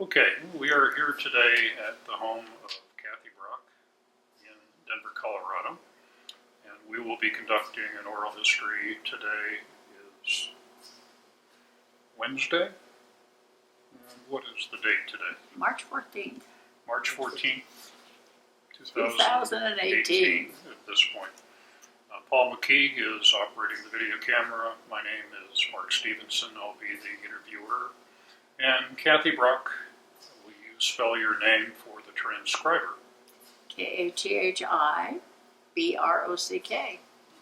Okay, we are here today at the home of Kathi Brock in Denver, Colorado, and we will be conducting an oral history. Today is Wednesday. And what is the date today? March 14th. March 14th, 2018. at this point. Paul McKee is operating the video camera. My name is Mark Stevenson. I'll be the interviewer. And Kathi Brock, will you spell your name for the transcriber? Kathibrock.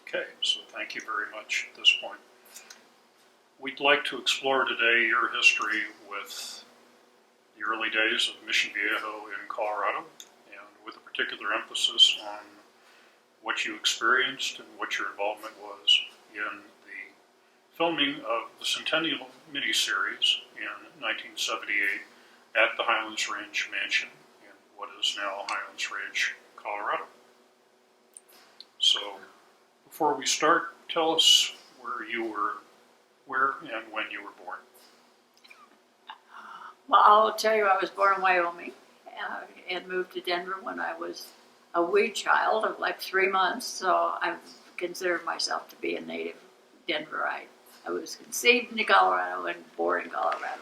Okay, so thank you very much at this point. We'd like to explore today your history with the early days of Mission Vieho in Colorado, and with a particular emphasis on what you experienced and what your involvement was in the filming of the Centennial miniseries in 1978 at the Highlands Ranch mansion in what is now Highlands Ranch, Colorado. So, before we start, tell us where and when you were born. Well, I'll tell you, I was born in Wyoming and moved to Denver when I was a wee child of like 3 months, so I consider myself to be a native Denverite. I was conceived in Colorado and born in Colorado,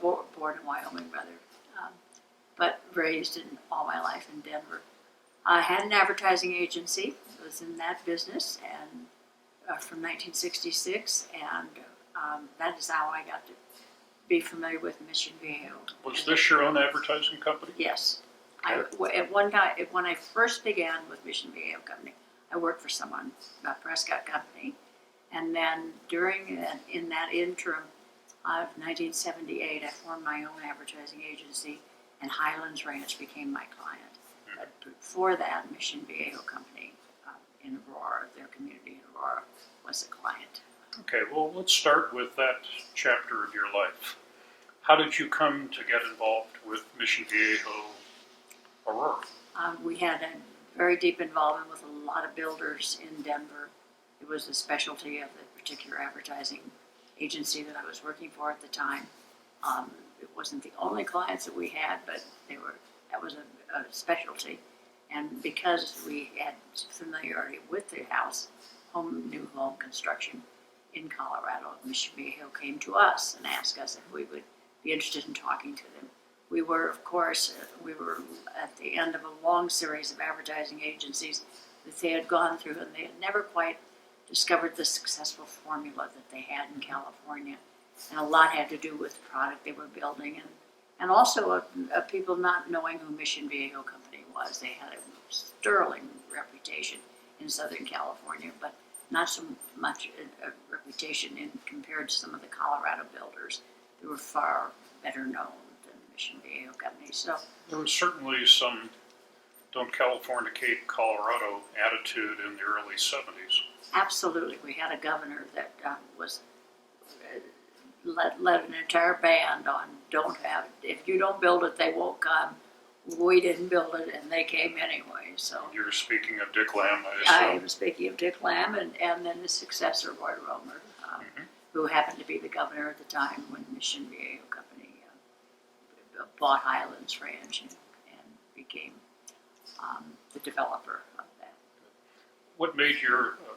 or born in Wyoming rather, but raised in all my life in Denver. I had an advertising agency, was in that business, and from 1966, and that is how I got to be familiar with Mission Vieho. Was this your own advertising company? Yes. Okay. At one time, when I first began with Mission Vieho Company, I worked for someone, a Prescott company, and then in that interim of 1978, I formed my own advertising agency, and Highlands Ranch became my client. Mm-hmm. But before that, Mission Vieho Company in Aurora, their community in Aurora, was a client. Okay, well, let's start with that chapter of your life. How did you come to get involved with Mission Vieho, Aurora? We had a very deep involvement with a lot of builders in Denver. It was a specialty of the particular advertising agency that I was working for at the time. It wasn't the only clients that we had, but that was a specialty. And because we had familiarity with the new home construction in Colorado, Mission Vieho came to us and asked us if we would be interested in talking to them. We were, of course, at the end of a long series of advertising agencies that they had gone through, and they had never quite discovered the successful formula that they had in California. And a lot had to do with the product they were building, and also people not knowing who Mission Vieho Company was. They had a sterling reputation in Southern California, but not so much a reputation compared to some of the Colorado builders that were far better known than the Mission Vieho Company. So There was certainly some don't Californicate Colorado attitude in the early 70s. absolutely, we had a governor that was led an entire band on if you don't build it, they won't come. We didn't build it, and they came anyway. So You're speaking of Dick Lamb, I I assume. was speaking of Dick Lamb, and then the successor, Roy Romer, who happened to be the governor at the time when Mission Vieho Company bought Highlands Ranch and became the developer of that. What made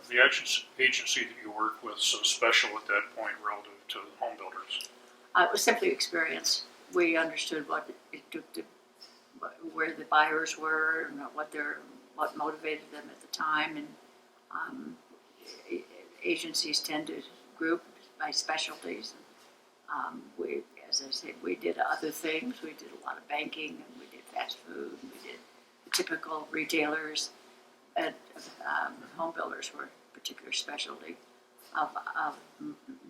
the agency that you worked with so special at that point relative to home builders? It was simply experience. We understood what it took to, where the buyers were, and what motivated them at the time, and agencies tend to group by specialties. We, as I said, we did other things. We did a lot of banking, and we did fast food, and we did the typical retailers. And home builders were a particular specialty of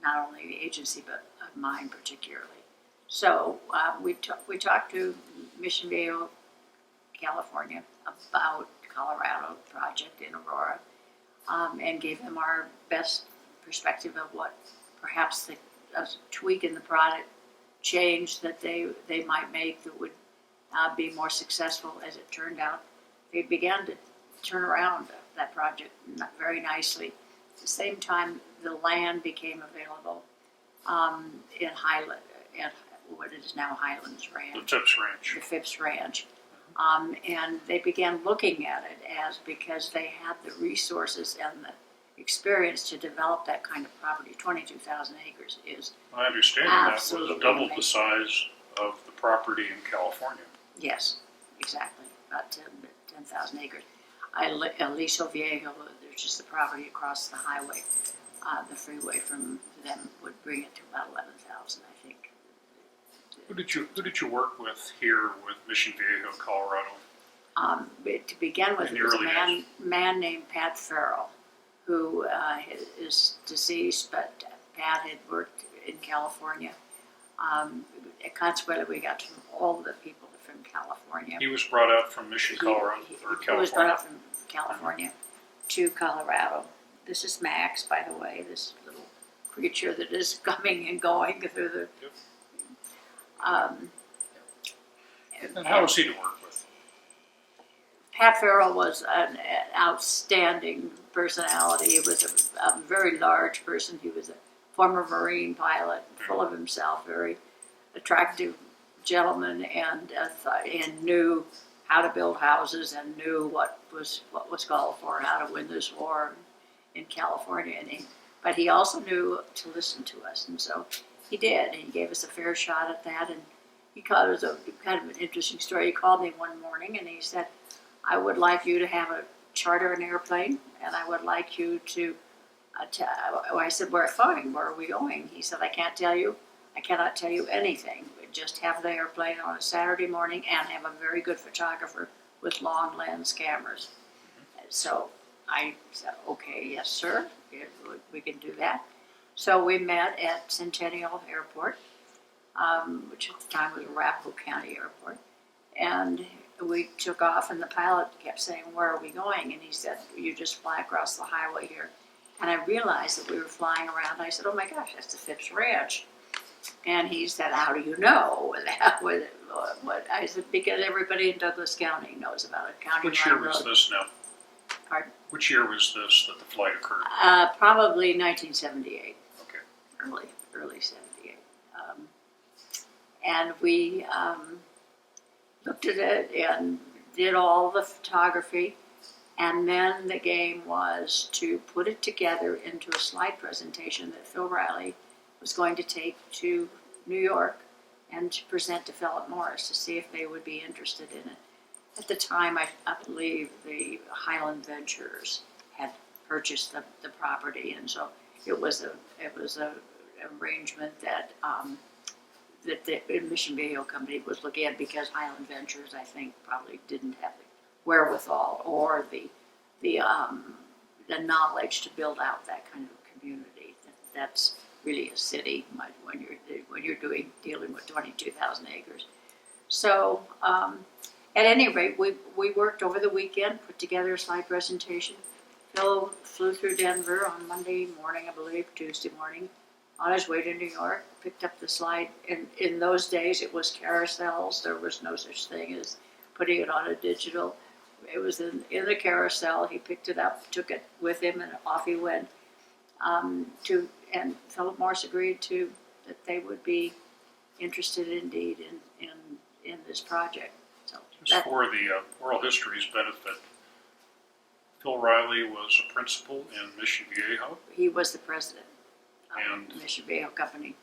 not only the agency, but of mine particularly. So we talked to Mission Vieho, California, about Colorado project in Aurora, and gave them our best perspective of what perhaps a tweak in the product change that they might make that would be more successful. As it turned out, they began to turn around that project very nicely. At the same time, the land became available in at what is now Highlands Ranch. The Phipps Ranch. The Phipps Ranch. And they began looking at it as because they had the resources and the experience to develop that kind of property. 22,000 acres is My understanding that absolutely was double the amazing. size of the property in California. Yes, exactly, about 10,000 acres. Highlands Vieho, which is the property across the highway, the freeway from them would bring it to about 11,000, I think. Who did you work with here with Mission Vieho, Colorado? To begin with, In it the was a early man named Pat Farrell, who is deceased, but Pat had worked in California. Consequently, we got from all the people from California. He was brought out from Mission, Colorado, or He was brought California. up from California to Colorado. This is Max, by the way, this little creature that is coming and going through the. Yep. And how was he to work with? Pat Farrell was an outstanding personality. He was a very large person. He was a former Marine pilot, full of himself, very attractive gentleman, and knew how to build houses and knew what was called for, how to win this war in California. But he also knew to listen to us, and so he did. And he gave us a fair shot at that. And it was a kind of an interesting story. He called me one morning and he said, "I would like you to charter an airplane, and I would like you to." I said, "We're fine. Where are we going?" He said, I cannot tell you anything. We just have the airplane on a Saturday morning and have a very good photographer with long lens cameras." So I said, "Okay, yes, sir, we can do that." So we met at Centennial Airport, which at the time was Arapahoe County Airport, and we took off, and the pilot kept saying, "Where are we going?" And he said, "You just fly across the highway here." And I realized that we were flying around. I said, "Oh my gosh, that's the Phipps Ranch." And he said, "How do you know that?" What? I said, "Because everybody in Douglas County knows about it. County Which Line year was Road." this now? Pardon? Which year was this that the flight occurred? Probably 1978. Okay. Early 78. And we looked at it and did all the photography. And then the game was to put it together into a slide presentation that Phil Riley was going to take to New York and to present to Philip Morris to see if they would be interested in it. At the time, I believe the Highland Ventures had purchased the property, and so it was a arrangement that the MIssion Vieho company was looking at, because Highland Ventures, I think, probably didn't have the wherewithal or the knowledge to build out that kind of community. That's really a city when you're dealing with 22,000 acres. So at any rate, we worked over the weekend, put together a slide presentation. Phil flew through Denver on Monday morning, I believe, Tuesday morning, on his way to New York, picked up the slide. And in those days, it was carousels. There was no such thing as putting it on a digital. It was in the carousel. He picked it up, took it with him, and off he went. And Philip Morris agreed that they would be interested indeed in this project. So Just for the oral history's benefit, Phil Riley was a principal in Mission Viejo. he was the president of And the MIssion Vieho company,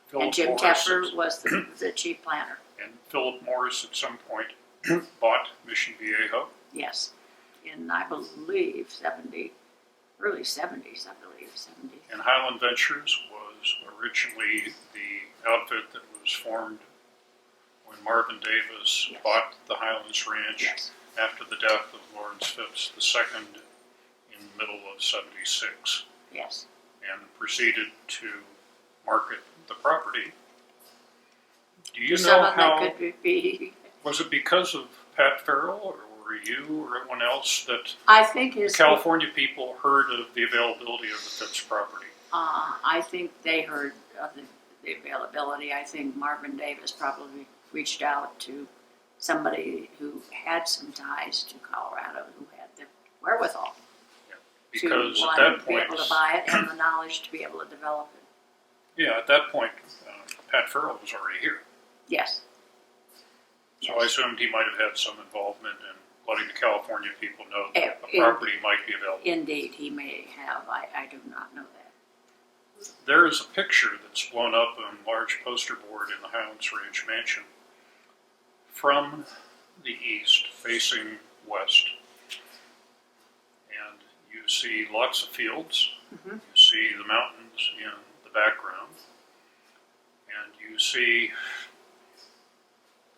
Philip and Jim Morris Tepper was the chief planner. And Philip Morris at some point bought Mission Viejo. Yes, in I believe early 70s, I believe 70s. And Highland Ventures was originally the outfit that was formed when Marvin Davis Yes. bought the Highlands Ranch Yes. after the death of Lawrence Phipps II in the middle of '76, Yes. and proceeded to market the property. Do you know Someone how? that could be. Was it because of Pat Farrell, or were you or anyone else that I think his California people heard of the availability of the Phipps property? I think they heard of the availability. I think Marvin Davis probably reached out to somebody who had some ties to Colorado, who had the wherewithal Because to at that be point, able to buy it and the knowledge to be able to develop it. yeah, at that point, Pat Farrell was already here. Yes. So I assumed he might have had some involvement in letting the California people know that the In- property might be available. Indeed, he may have. I do not know that. There is a picture that's blown up on a large poster board in the Highlands Ranch mansion from the east facing west. And you see lots of fields. Mm-hmm. You see the mountains in the background. And you see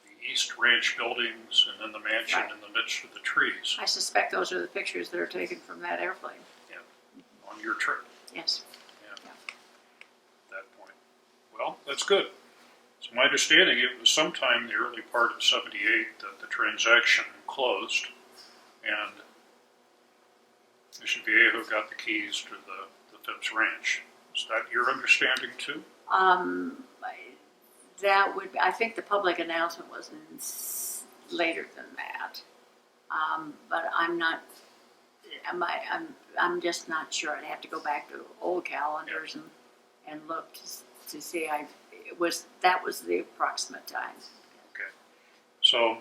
the east ranch buildings and then the mansion Right. in the midst of the trees. I suspect those are the pictures that are taken from that airplane. On your trip. Yes. At that point. Well, that's good. So my understanding, it was sometime in the early part of '78 that the transaction closed, and Mission Viejo got the keys to the Phipps Ranch. Is that your understanding too? That would. I think the public announcement was later than that, but I'm not. I'm just not sure. I'd have to go back to old calendars and look to see. That was the approximate time. Okay. So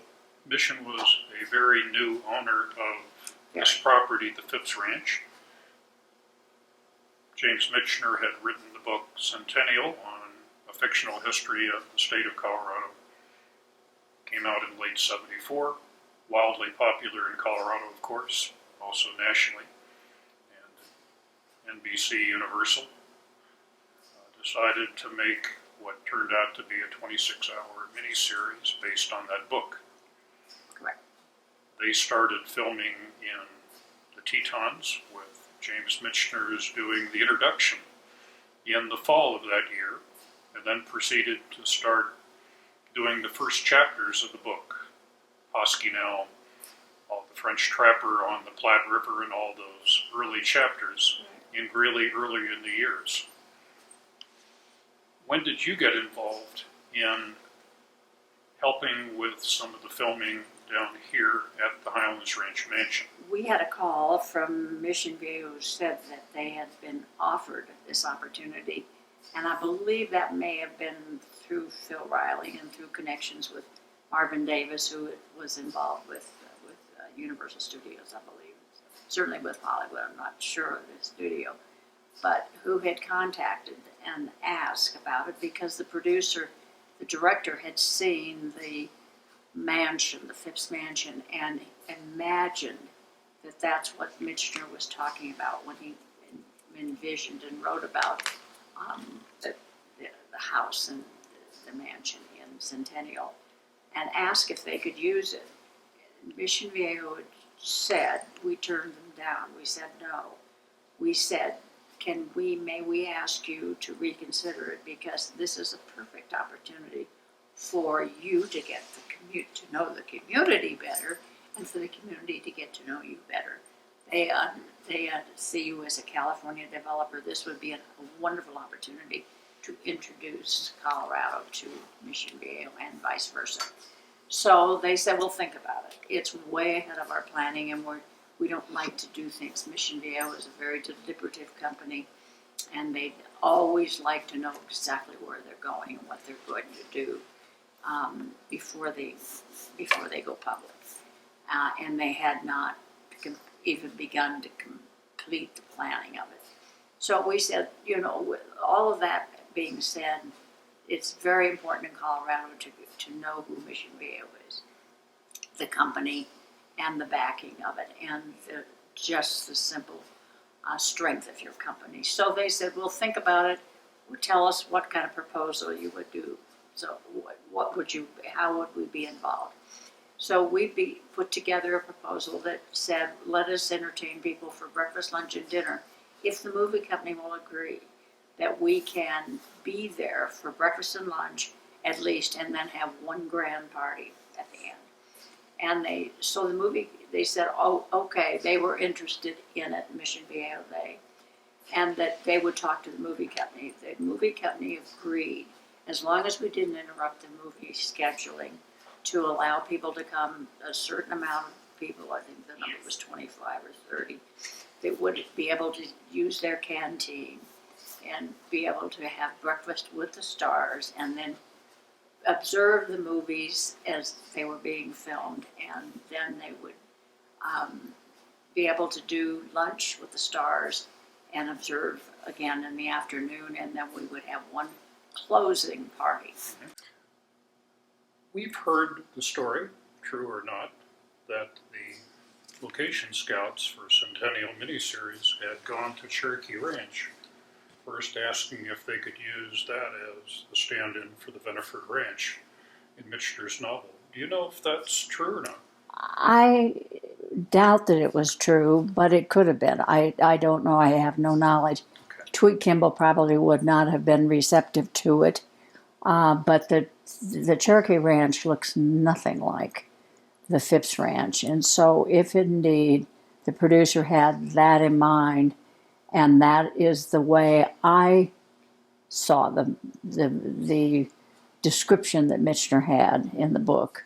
Mission was a very new owner of this property, the Phipps Ranch. James Michener had written the book Centennial on a fictional history of the state of Colorado. Came out in late '74. Wildly popular in Colorado, of course, also nationally. And NBC Universal decided to make what turned out to be a 26-hour miniseries based on that book. Correct. They started filming in the Tetons with James Michener's doing the introduction in the fall of that year, and then proceeded to start doing the first chapters of the book. Hoskinell, all the French trapper on the Platte River, and all those early chapters in really early in the years. When did you get involved in helping with some of the filming down here at the Highlands Ranch Mansion? We had a call from Mission Vieho who said that they had been offered this opportunity, and I believe that may have been through Phil Riley and through connections with Marvin Davis, who was involved with Universal Studios, I believe. Certainly with Hollywood, I'm not sure of the studio, but who had contacted and asked about it because the director had seen the mansion, the Phipps Mansion, and imagined that that's what Michener was talking about when he envisioned and wrote about the house and the mansion in Centennial, and asked if they could use it. Mission Viejo had said, we turned them down. We said no. We said, may we ask you to reconsider it, because this is a perfect opportunity for you to get to know the community better, and for the community to get to know you better. They see you as a California developer. This would be a wonderful opportunity to introduce Colorado to Mission Viejo and vice versa. So they said, we'll think about it. It's way ahead of our planning, and we don't like to do things. Mission Viejo is a very deliberative company, and they always like to know exactly where they're going and what they're going to do before they go public. And they had not even begun to complete the planning of it. So we said, with all of that being said, it's very important in Colorado to know who Mission Viejo is, the company, and the backing of it, and just the simple strength of your company. So they said, we'll think about it. Tell us what kind of proposal you would do. So how would we be involved? So we put together a proposal that said, let us entertain people for breakfast, lunch, and dinner if the movie company will agree that we can be there for breakfast and lunch at least, and then have one grand party at the end. And they said, oh, okay, they were interested in it, Mission Viejo, and that they would talk to the movie company. The movie company agreed, as long as we didn't interrupt the movie scheduling, to allow people to come, a certain amount of people, I think the number was 25 or 30, they would be able to use their canteen and be able to have breakfast with the stars and then observe the movies as they were being filmed, and then they would be able to do lunch with the stars and observe again in the afternoon, and then we would have one closing party. We've heard the story, true or not, that the location scouts for Centennial miniseries had gone to Cherokee Ranch, first asking if they could use that as the stand-in for the Veniford Ranch in Michener's novel. Do you know if that's true or not? I doubt that it was true, but it could have been. I don't know. I have no knowledge. Okay. Tweet Kimball probably would not have been receptive to it, but the Cherokee Ranch looks nothing like the Phipps Ranch. And so if indeed the producer had that in mind, and that is the way I saw the description that Michener had in the book,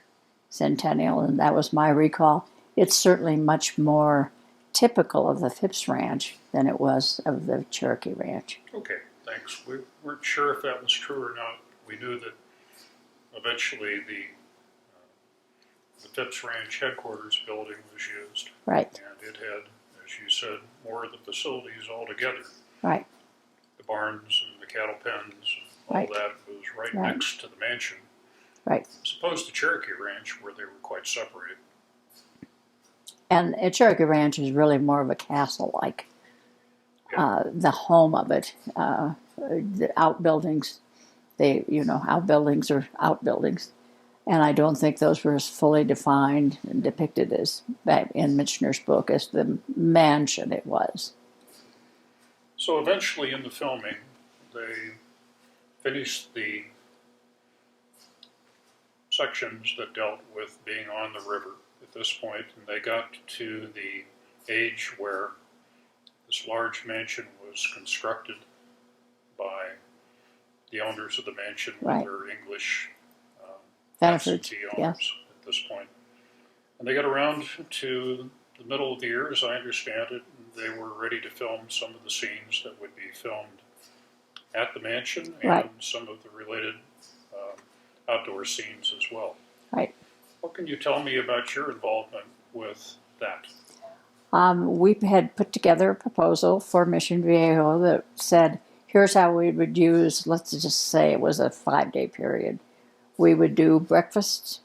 Centennial, and that was my recall, it's certainly much more typical of the Phipps Ranch than it was of the Cherokee Ranch. Okay, thanks. We weren't sure if that was true or not. We knew that eventually the Phipps Ranch headquarters building was used. Right. And it had, as you said, more of the facilities altogether. Right. The barns and the cattle pens and all Right. that was right Right. next to the mansion. Right. As opposed to Cherokee Ranch, where they were quite separated. And Cherokee Ranch is really more of a castle-like. The home of it, the outbuildings, outbuildings are outbuildings. And I don't think those were as fully defined and depicted as in Michener's book as the mansion it was. So eventually in the filming, they finished the sections that dealt with being on the river at this point, and they got to the age where this large mansion was constructed by the owners of the mansion with Right. their English Veniford, absentee owners yes. at this point. And they got around to the middle of the year, as I understand it, and they were ready to film some of the scenes that would be filmed at the mansion and Right. some of the related outdoor scenes as well. Right. What can you tell me about your involvement with that? We had put together a proposal for MIssion Vieho that said, here's how we would use, let's just say it was a 5-day period. We would do breakfast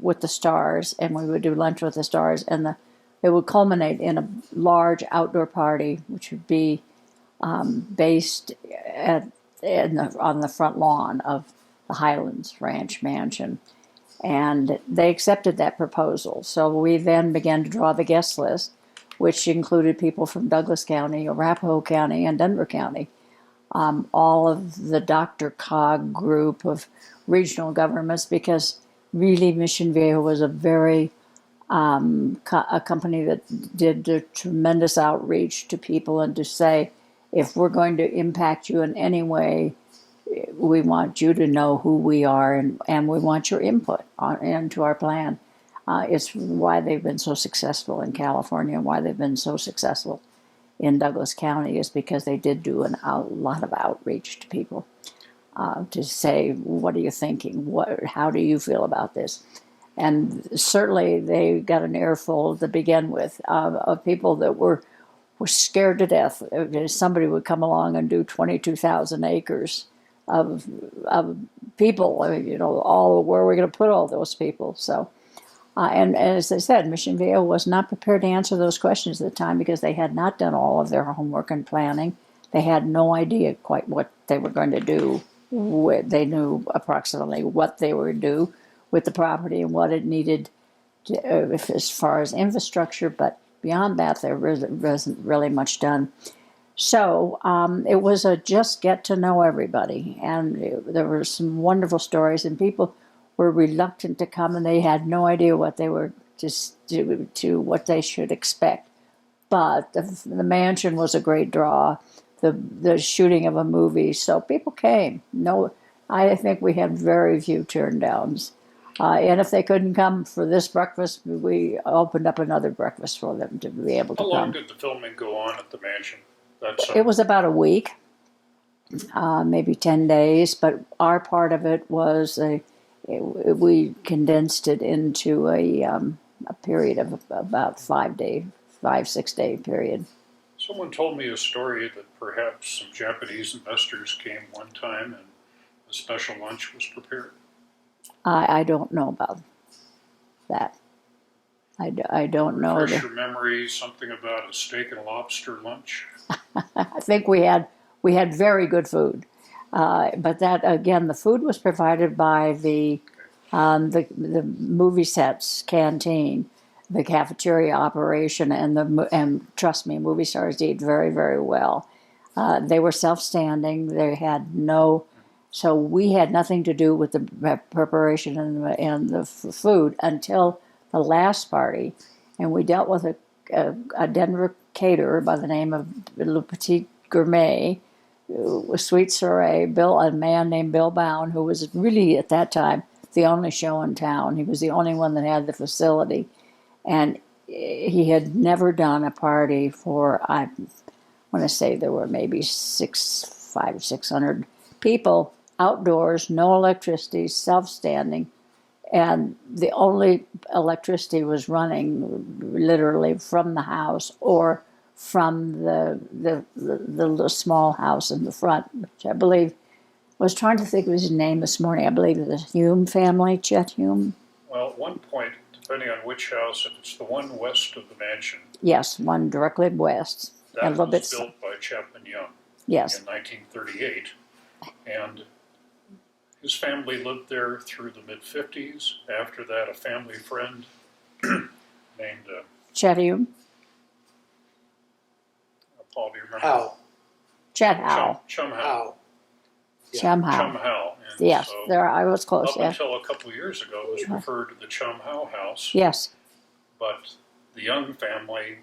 with the stars, and we would do lunch with the stars, and it would culminate in a large outdoor party, which would be based on the front lawn of the Highlands Ranch mansion. And they accepted that proposal. So we then began to draw the guest list, which included people from Douglas County, Arapahoe County, and Denver County. All of the Dr. Cog group of regional governments, because really Mission Viejo was a very a company that did a tremendous outreach to people, and to say, if we're going to impact you in any way, we want you to know who we are, and we want your input into our plan. It's why they've been so successful in California, and why they've been so successful in Douglas County, is because they did do a lot of outreach to people to say, what are you thinking? How do you feel about this? And certainly they got an earful to begin with of people that were scared to death. Somebody would come along and do 22,000 acres of people, all where are we going to put all those people? So, and as I said, Mission Viejo was not prepared to answer those questions at the time, because they had not done all of their homework and planning. They had no idea quite what they were going to do. They knew approximately what they were do with the property and what it needed to, as far as infrastructure, but beyond that, there wasn't really much done. So it was a just get to know everybody, and there were some wonderful stories, and people were reluctant to come, and they had no idea what they were to what they should expect. But the mansion was a great draw, the shooting of a movie, so people came. No, I think we had very few turndowns. And if they couldn't come for this breakfast, we opened up another breakfast for them to be able to How come. long did the filming go on at the mansion? It was about a week. maybe 10 days, but our part of it was we condensed it into a period of about 5, 6 day period. Someone told me a story that perhaps some Japanese investors came one time and a special lunch was prepared. I don't know about that. I don't know. Refresh your memory, something about a steak and lobster lunch. I think we had very good food, but that again, the food was provided by the movie sets canteen, the cafeteria operation, and trust me, movie stars eat very, very well. They were self-standing. They had no, so we had nothing to do with the preparation and the food until the last party, and we dealt with a Denver caterer by the name of Le Petit Gourmet, Sweet Soiree, a man named Bill Bound, who was really at that time the only show in town. He was the only one that had the facility, and he had never done a party for, I want to say there were maybe 600 people outdoors, no electricity, self-standing. And the only electricity was running literally from the house or from the small house in the front, which I believe, I was trying to think of his name this morning. I believe it was the Hume family, Chet Hume. Well, at one point, depending on which house, if it's the one west of the mansion. Yes, one directly west. That was built by Chapman Young. Yes. In 1938. And his family lived there through the mid-50s. After that, a family friend named Chet Hume. Paul, do you remember? Howe. Chet Howe. Chum Howe. Howe. Chum Howe. Chum Howe. And Yes, so there I was close. up Yeah. until a couple of years ago, it was referred to the Chum Howe house. Yes. But the Young family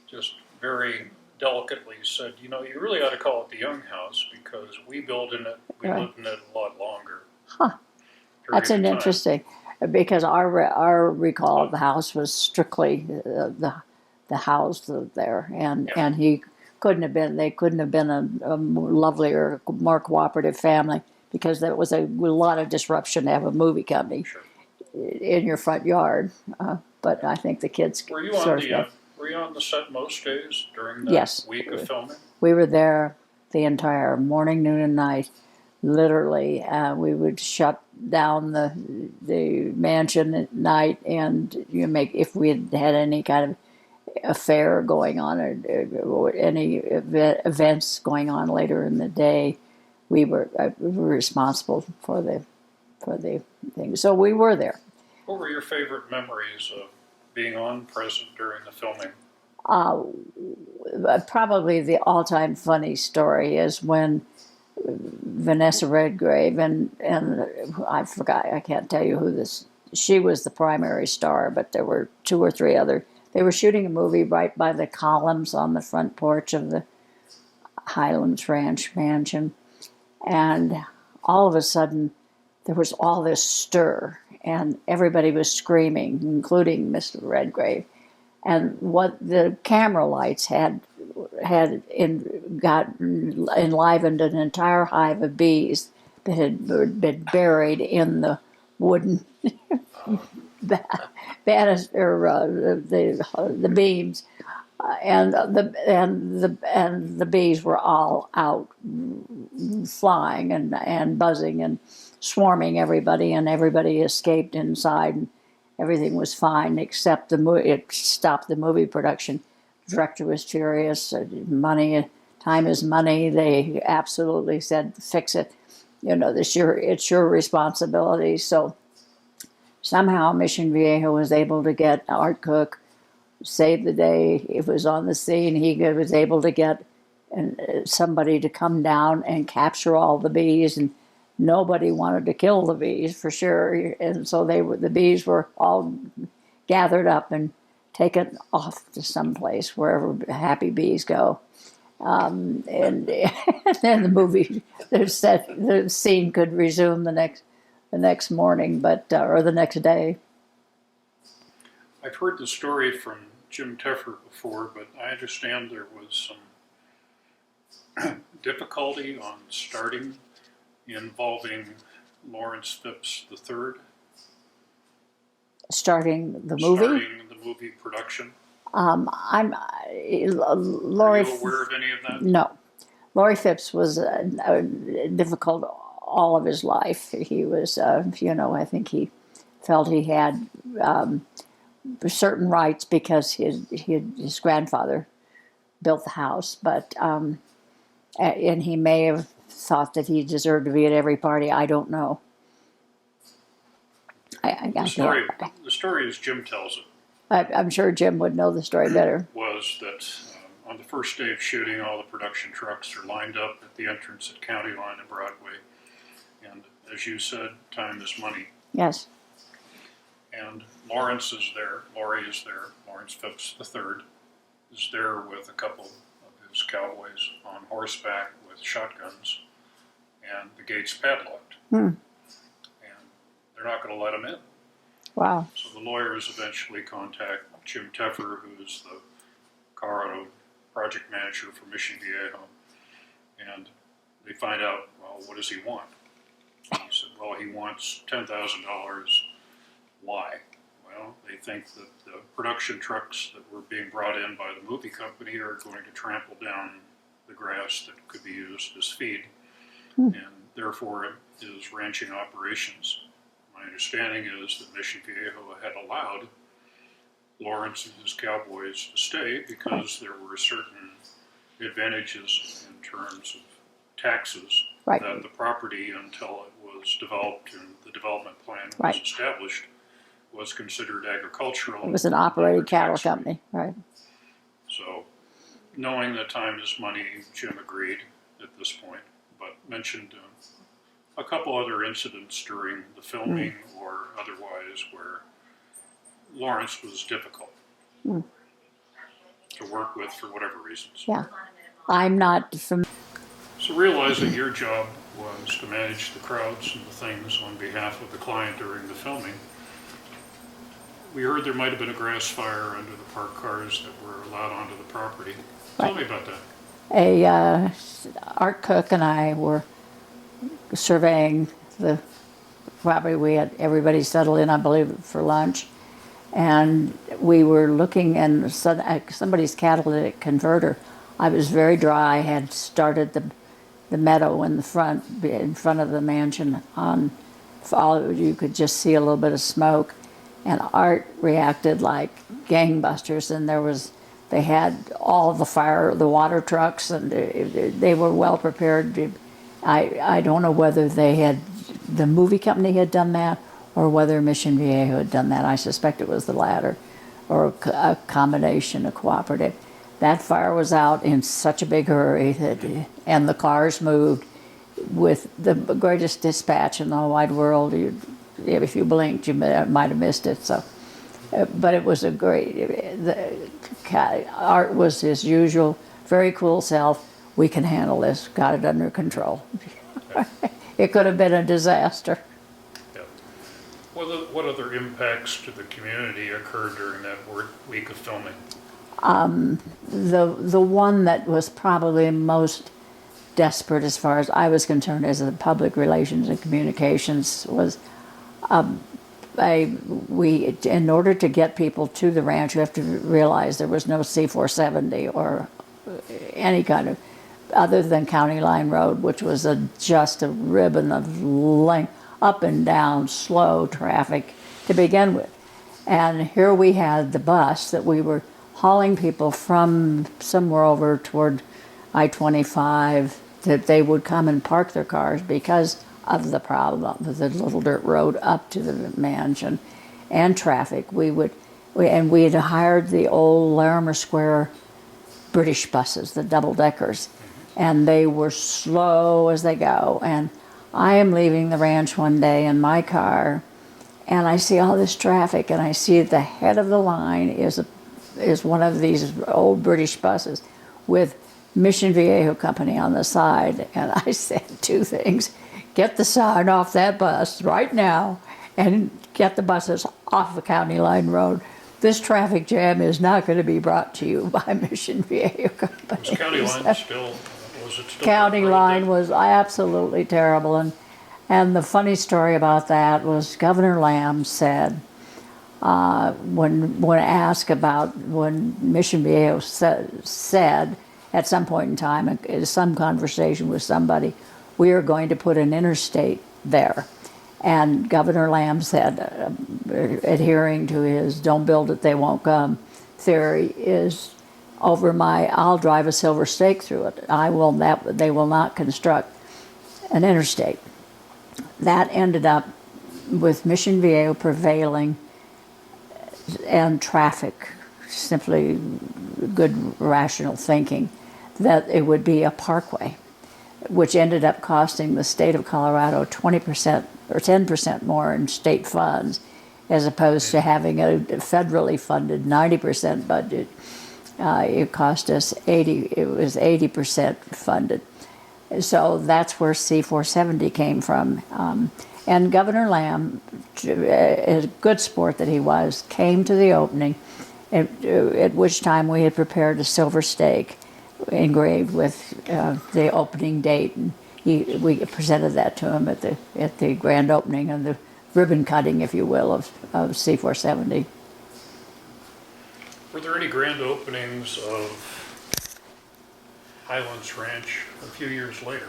just very delicately said, you know, you really ought to call it the Young house because we built in it, we Right. lived in it a lot longer. Huh. That's an interesting, because our recall of the house was strictly the house lived there, and Yeah. and he couldn't have been. They couldn't have been a lovelier, more cooperative family because there was a lot of disruption to have a movie company Sure. in your front yard. But I think the kids Were you sort on of. were you on the set most days during that Yes. week of filming? We were there the entire morning, noon, and night. Literally, we would shut down the mansion at night, and if we had any kind of affair going on or any events going on later in the day, we were responsible for the thing. So we were there. What were your favorite memories of being present during the filming? Probably the all-time funny story is when Vanessa Redgrave and I forgot, I can't tell you who this. She was the primary star, but there were 2 or 3 other. They were shooting a movie right by the columns on the front porch of the Highlands Ranch mansion, and all of a sudden there was all this stir, and everybody was screaming, including Mr. Redgrave. And what the camera lights got enlivened an entire hive of bees that had been buried in the wooden banister, the beams, and the bees were all out flying and buzzing and swarming everybody, and everybody escaped inside. And everything was fine except it stopped the movie production. The director was furious. Time is money. They absolutely said, fix it. It's your responsibility. So somehow Mission Viejo was able to get Art Cook, save the day. It was on the scene. He was able to get somebody to come down and capture all the bees, and nobody wanted to kill the bees for sure, and so the bees were all gathered up and taken off to someplace wherever happy bees go. And then the scene could resume the next morning, or the next day. I've heard the story from Jim Teffer before, but I understand there was some difficulty on starting involving Lawrence Phipps III? Starting the movie. Starting the movie production? I'm Are Lori. you aware of any of that? No, Laurie Phipps was difficult all of his life. He was, I think he felt he had certain rights because his grandfather built the house, but and he may have thought that he deserved to be at every party. I don't know. The story as Jim tells it I'm sure Jim would know the story better. was that on the first day of shooting, all the production trucks are lined up at the entrance at County Line and Broadway. And as you said, time is money. Yes. And Lawrence is there, Laurie is there, Lawrence Phipps III is there with a couple of his cowboys on horseback with shotguns, and the gate's padlocked. And they're not going to let him in. Wow. So the lawyers eventually contact Jim Teffer, who is the Colorado project manager for MIssion Vieho, and they find out, well, what does he want? And he said, well, he wants $10,000. Why? Well, they think that the production trucks that were being brought in by the movie company are going to trample down the grass that could be used as feed, and therefore his ranching operations. My understanding is that MIssion Vieho had allowed Lawrence and his cowboys to stay because there were certain advantages in terms of taxes Right. that the property, until it was developed and the development plan was Right. established, was considered agricultural. It was an operated cattle tax-free. company, right? So, knowing that time is money, Jim agreed at this point, but mentioned a couple other incidents during the filming or otherwise where Lawrence was difficult to work with for whatever reasons. Yeah. I'm not familiar. So realizing your job was to manage the crowds and the things on behalf of the client during the filming, we heard there might have been a grass fire under the parked cars that were allowed onto the property. Tell me about that. Art Cook and I were surveying the property. We had everybody settled in, I believe, for lunch. And we were looking, and somebody's catalytic converter. I was very dry. I had started the meadow in front of the mansion. You could just see a little bit of smoke, and Art reacted like gangbusters. And they had all the water trucks, and they were well prepared. I don't know whether the movie company had done that, or whether MIssion Vieho had done that. I suspect it was the latter, or a combination, a cooperative. That fire was out in such a big hurry and the cars moved with the greatest dispatch in the whole wide world. If you blinked, you might have missed it. So, but it was Art was his usual, very cool self. We can handle this. Got it under control. It could have been a disaster. What other impacts to the community occurred during that week of filming? The one that was probably most desperate, as far as I was concerned, as the public relations and communications, was in order to get people to the ranch, you have to realize there was no C470 or any kind of, other than County Line Road, which was just a ribbon of length, up and down, slow traffic to begin with. And here we had the bus that we were hauling people from somewhere over toward I-25, that they would come and park their cars because of the problem with the little dirt road up to the mansion and traffic. We had hired the old Larimer Square British buses, the double-deckers, and they were slow as they go. And I am leaving the ranch one day in my car, and I see all this traffic, and I see at the head of the line is one of these old British buses with MIssion Vieho Company on the side. And I said two things: get the sign off that bus right now, and get the buses off the County Line Road. This traffic jam is not going to be brought to you by MIssion Vieho Company. Was County Line still, Was it still county road line then? was absolutely terrible. And the funny story about that was Governor Lamb said, when asked about when Mission Viejo said at some point in time, in some conversation with somebody, we are going to put an interstate there. And Governor Lamb said, adhering to his "don't build it, they won't come" theory, is I'll drive a silver stake through it. They will not construct an interstate. That ended up with Mission Viejo prevailing and traffic, simply good rational thinking, that it would be a parkway, which ended up costing the state of Colorado 20% or 10% more in state funds, as opposed to having a federally funded 90% budget. It cost us 80. It was 80% funded. So that's where C-470 came from. And Governor Lamb, a good sport that he was, came to the opening, at which time we had prepared a silver stake engraved with the opening date. And we presented that to him at the grand opening and the ribbon cutting, if you will, of C-470. Were there any grand openings of Highlands Ranch a few years later?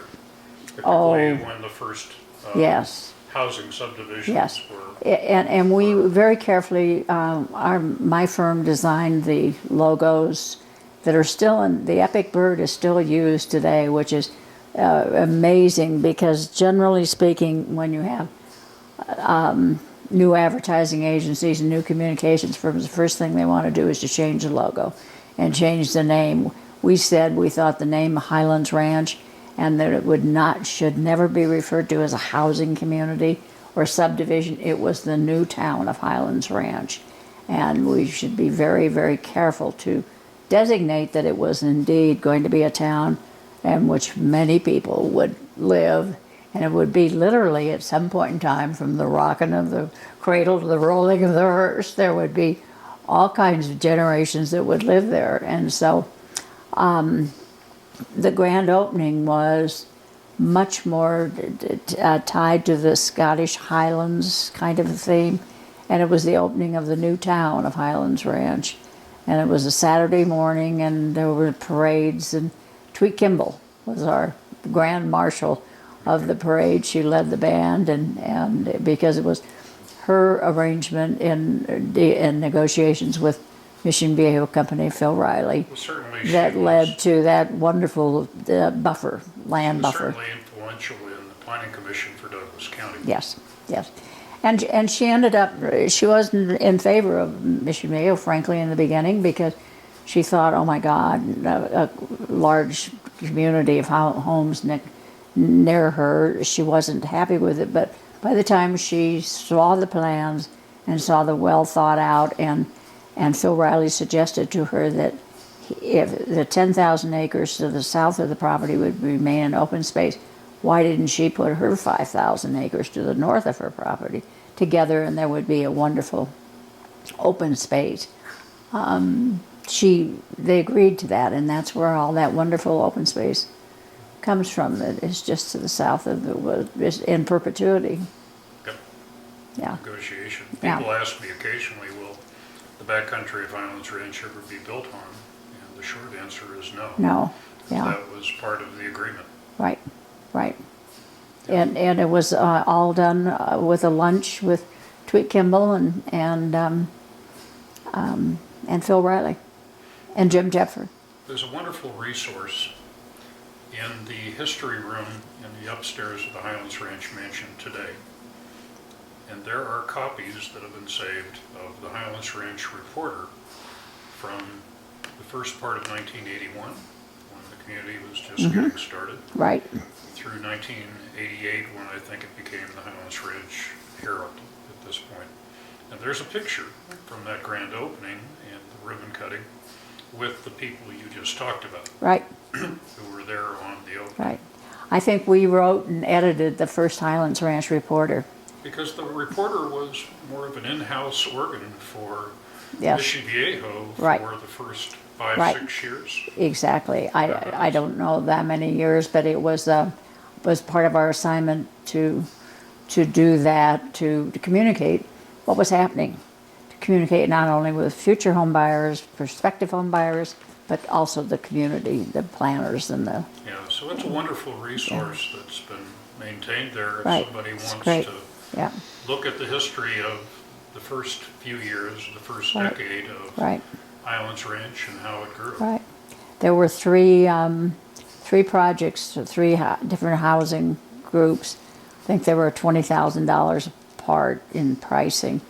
Particularly when the first Yes. housing subdivisions Yes. were... And we very carefully, my firm designed the logos that are still in, the Epic Bird is still used today, which is amazing, because generally speaking, when you have new advertising agencies and new communications firms, the first thing they want to do is to change the logo and change the name. We said we thought the name Highlands Ranch, and that it should never be referred to as a housing community or subdivision. It was the new town of Highlands Ranch, and we should be very, very careful to designate that it was indeed going to be a town in which many people would live, and it would be literally at some point in time, from the rocking of the cradle to the rolling of the hearse, there would be all kinds of generations that would live there. And so the grand opening was much more tied to the Scottish Highlands kind of a theme, and it was the opening of the new town of Highlands Ranch. And it was a Saturday morning, and there were parades, and Tweet Kimball was our grand marshal of the parade. She led the band, and because it was her arrangement in negotiations with Mission Vieho company, Phil Riley, Well, certainly that she led was, to that wonderful buffer, land was buffer. certainly influential in the Planning Commission for Douglas County. Yes, yes. And she ended up, she wasn't in favor of Mission Vieho, frankly, in the beginning, because she thought, oh my God, a large community of homes near her, she wasn't happy with it. But by the time she saw the plans and saw the well thought out, and Phil Riley suggested to her that if the 10,000 acres to the south of the property would remain an open space, why didn't she put her 5,000 acres to the north of her property together, and there would be a wonderful open space. They agreed to that, and that's where all that wonderful open space comes from. That is just to the south of is in perpetuity. Yep. Yeah. Negotiation. Yeah. People ask me occasionally, will the backcountry of Highlands Ranch ever be built on? And the short answer is no. No. Yeah. That was part of the agreement. Right. Right. And it was all done with a lunch with Tweet Kimball and Phil Riley and Jim Jeffers. There's a wonderful resource in the history room in the upstairs of the Highlands Ranch Mansion today. And there are copies that have been saved of the Highlands Ranch Reporter from the first part of 1981, when the community was just getting started, Right. through 1988, when I think it became the Highlands Ranch Herald at this point. And there's a picture from that grand opening and the ribbon cutting with the people you just talked about, Right. who were there on the opening. Right. I think we wrote and edited the first Highlands Ranch Reporter. Because the reporter was more of an in-house organ for Yes. Mission Viejo Right. for the first 5, Right. 6 years? Exactly. I don't know that many years, but it was part of our assignment to do that, to communicate what was happening, to communicate not only with future home buyers, prospective home buyers, but also the community, the planners and the, Yeah, so it's a wonderful resource that's been maintained there. If Right. somebody It's wants great. to yeah, look at the history of the first few years, the first Right. decade of right, Highlands Ranch and how it grew. right. There were three projects, different housing groups. I think they were $20,000 apart in pricing.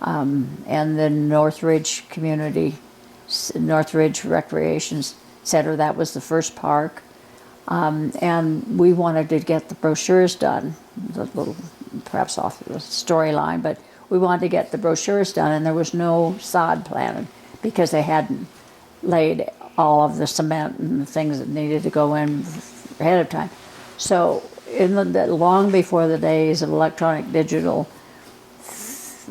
And the Northridge Recreation Center, that was the first park. And we wanted to get the brochures done, a little perhaps off the storyline, but we wanted to get the brochures done, and there was no sod planted because they hadn't laid all of the cement and the things that needed to go in ahead of time. So long before the days of electronic digital,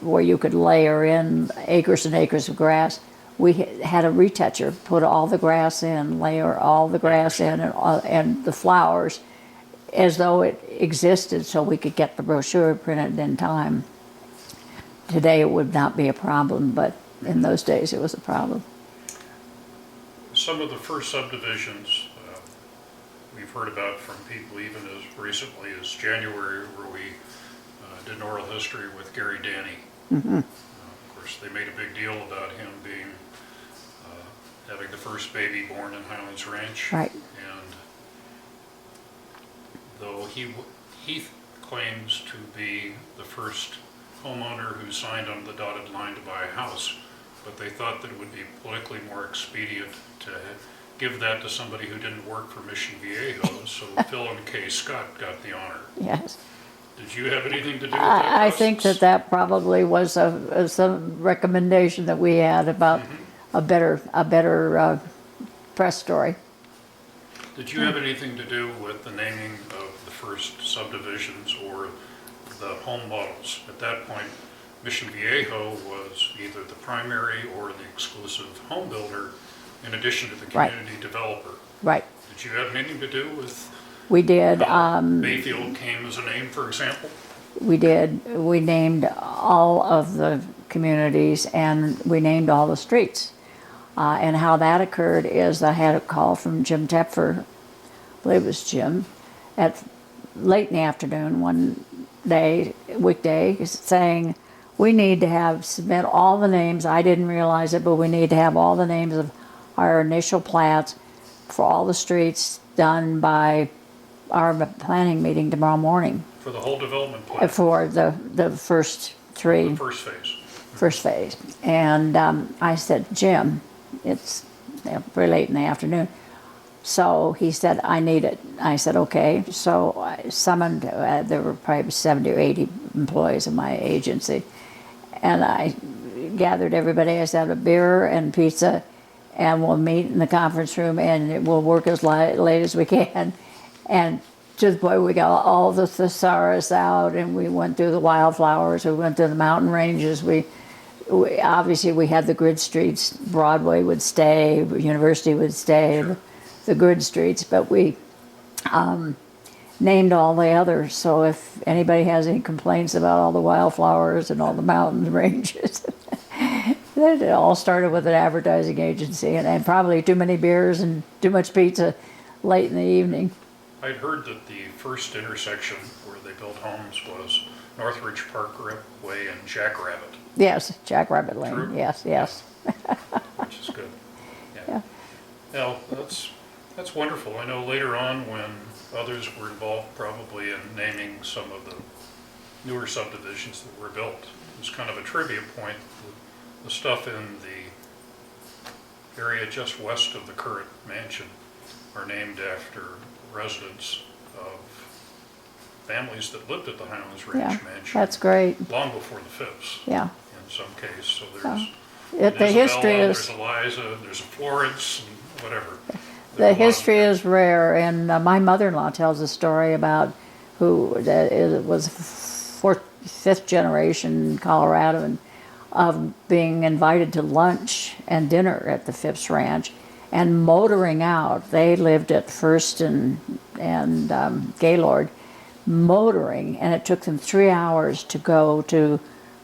where you could layer in acres and acres of grass, we had a retoucher put all the grass in, layer all the grass in, and the flowers as though it existed, so we could get the brochure printed in time. Today it would not be a problem, but in those days it was a problem. Some of the first subdivisions we've heard about from people even as recently as January, where we did an oral history with Gary Danny. Mm-hmm. Of course, they made a big deal about him being having the first baby born in Highlands Ranch. Right. And though he claims to be the first homeowner who signed on the dotted line to buy a house, but they thought that it would be politically more expedient to give that to somebody who didn't work for MIssion Vieho, so Phil and Kay Scott got the honor. Yes. Did you have anything to do with that process? I think that probably was some recommendation that we had about a better press story. Did you have anything to do with the naming of the first subdivisions or the home models? At that point, MIssion Viejo was either the primary or the exclusive home builder in addition to the community developer. Right. Did you have anything to do with We did. Bayfield came as a name, for example? We did. We named all of the communities and we named all the streets. And how that occurred is I had a call from Jim Tepfer, I believe it was Jim, at late in the afternoon one day, weekday, saying, we need to submit all the names. I didn't realize it, but we need to have all the names of our initial plats for all the streets done by our planning meeting tomorrow morning. For the whole development plan? For the first three. The first phase. First phase. And I said, Jim, it's pretty late in the afternoon. So he said, I need it. I said, okay. So I summoned, there were probably 70 or 80 employees of my agency. And I gathered everybody. I said, a beer and pizza, and we'll meet in the conference room, and we'll work as late as we can. And to the point we got all the thesaurus out, and we went through the wildflowers, we went through the mountain ranges. We obviously we had the grid streets. Broadway would stay, University would stay, Sure. the grid streets, but we named all the others. So if anybody has any complaints about all the wildflowers and all the mountain ranges, it all started with an advertising agency and probably too many beers and too much pizza late in the evening. I'd heard that the first intersection where they built homes was Northridge Parkway and Jackrabbit, Yes, Jackrabbit Lane. True. Yes, yes. which is good. Yeah. Well, that's wonderful. I know later on when others were involved probably in naming some of the newer subdivisions that were built. It was kind of a trivia point. The stuff in the area just west of the current mansion are named after residents of families that lived at the Highlands Ranch Yeah, mansion that's great. long before the Phipps Yeah. in some case. So there's The history Isabella, is there's Eliza, there's a Florence, and whatever. the history is rare, and my mother-in-law tells a story about who was fifth generation Coloradoan of being invited to lunch and dinner at the Phipps Ranch and motoring out. They lived at First and Gaylord, motoring, and it took them 3 hours to go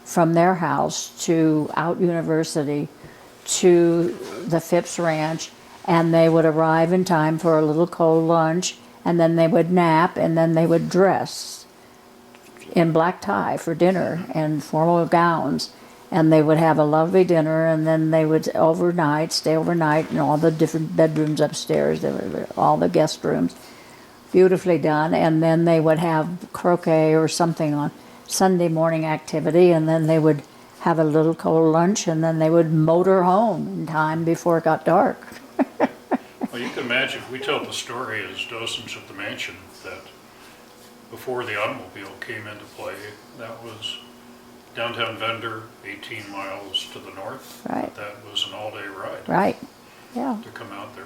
from their house to Out University to the Phipps Ranch, and they would arrive in time for a little cold lunch, and then they would nap, and then they would dress in black tie for dinner and formal gowns, and they would have a lovely dinner, and then they would stay overnight in all the different bedrooms upstairs. There were all the guest rooms, beautifully done, and then they would have croquet or something on Sunday morning activity, and then they would have a little cold lunch, and then they would motor home in time before it got dark. Well, you can imagine, we tell the story as docents at the mansion that before the automobile came into play, that was downtown Vendor, 18 miles to the north. Right. That was an all-day ride. Right, yeah. To come out there.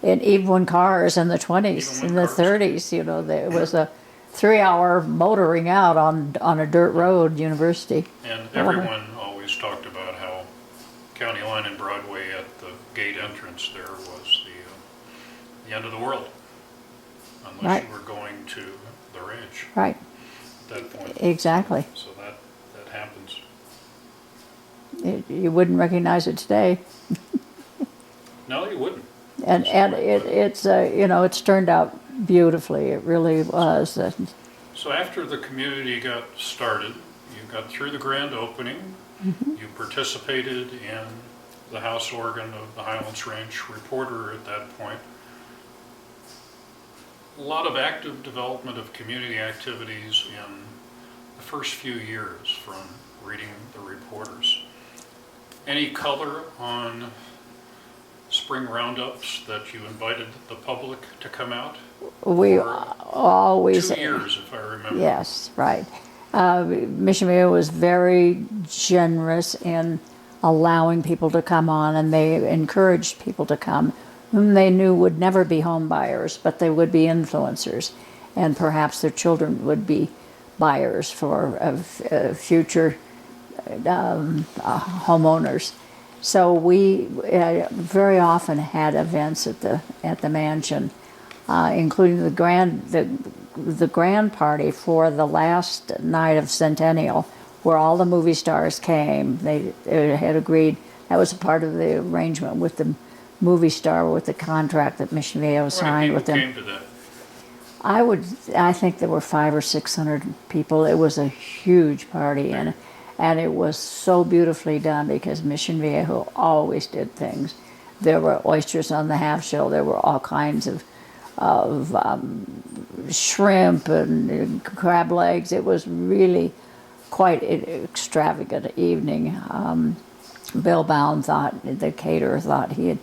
And even when cars in the 20s, in the 30s, it was a 3-hour motoring out on a dirt road, University. And everyone always talked about how County Line and Broadway at the gate entrance there was the end of the world. Unless Right. you were going to the ranch Right, at that point. exactly. So that happens. You wouldn't recognize it today. No, you wouldn't. And it's turned out beautifully. It really was. So after the community got started, you got through the grand opening, you participated in the house organ of the Highlands Ranch Reporter at that point. A lot of active development of community activities in the first few years from reading the reporters. Any color on spring roundups that you invited the public to come out? We For always 2 years, if I remember. Yes, right. Mission Vieho was very generous in allowing people to come on, and they encouraged people to come whom they knew would never be home buyers, but they would be influencers, and perhaps their children would be buyers for future homeowners. So we very often had events at the mansion, including the grand party for the last night of Centennial, where all the movie stars came. They had agreed, that was a part of the arrangement with the movie star, with the contract that Mission Vieho signed with them. How many people came to that? I think there were 500 or 600 people. It was a huge party, and it was so beautifully done because Mission Viejo always did things. There were oysters on the half shell. There were all kinds of shrimp and crab legs. It was really quite an extravagant evening. Bill Bound the caterer thought he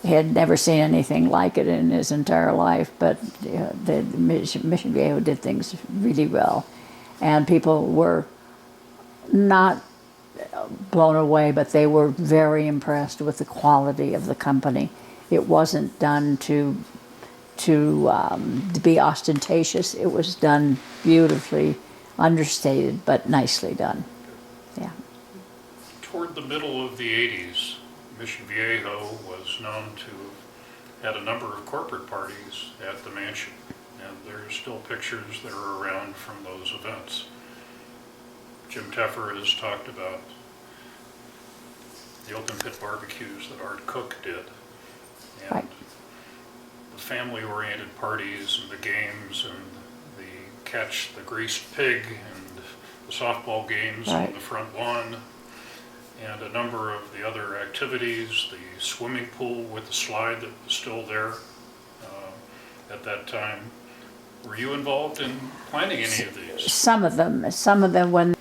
had never seen anything like it in his entire life, but the Mission Viejo did things really well. And people were not blown away, but they were very impressed with the quality of the company. It wasn't done to be ostentatious. It was done beautifully, understated, but nicely done. Yeah. Toward the middle of the 80s, Mission Viejo was known to have had a number of corporate parties at the mansion, and there's still pictures that are around from those events. Jim Teffer has talked about the open pit barbecues that Art Cook did, and Right. the family-oriented parties and the games and the catch the greased pig and the softball games Right. on the front lawn, and a number of the other activities, the swimming pool with the slide that was still there at that time. Were you involved in planning any of these? Some of them when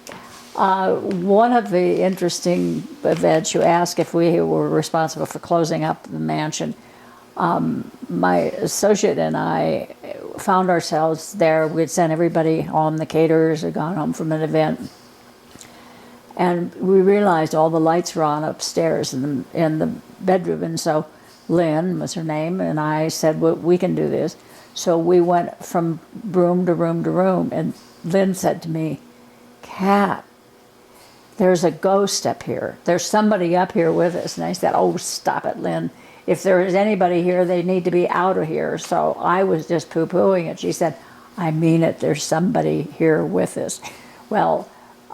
one of the interesting events, you asked if we were responsible for closing up the mansion. My associate and I found ourselves there. We'd sent everybody home. The caterers had gone home from an event. And we realized all the lights were on upstairs in the bedroom. And so Lynn was her name, and I said, well, we can do this. So we went from room to room to room. And Lynn said to me, Kat, there's a ghost up here. There's somebody up here with us. And I said, oh, stop it, Lynn. If there is anybody here, they need to be out of here. So I was just poo-pooing it. She said, I mean it, there's somebody here with us. Well,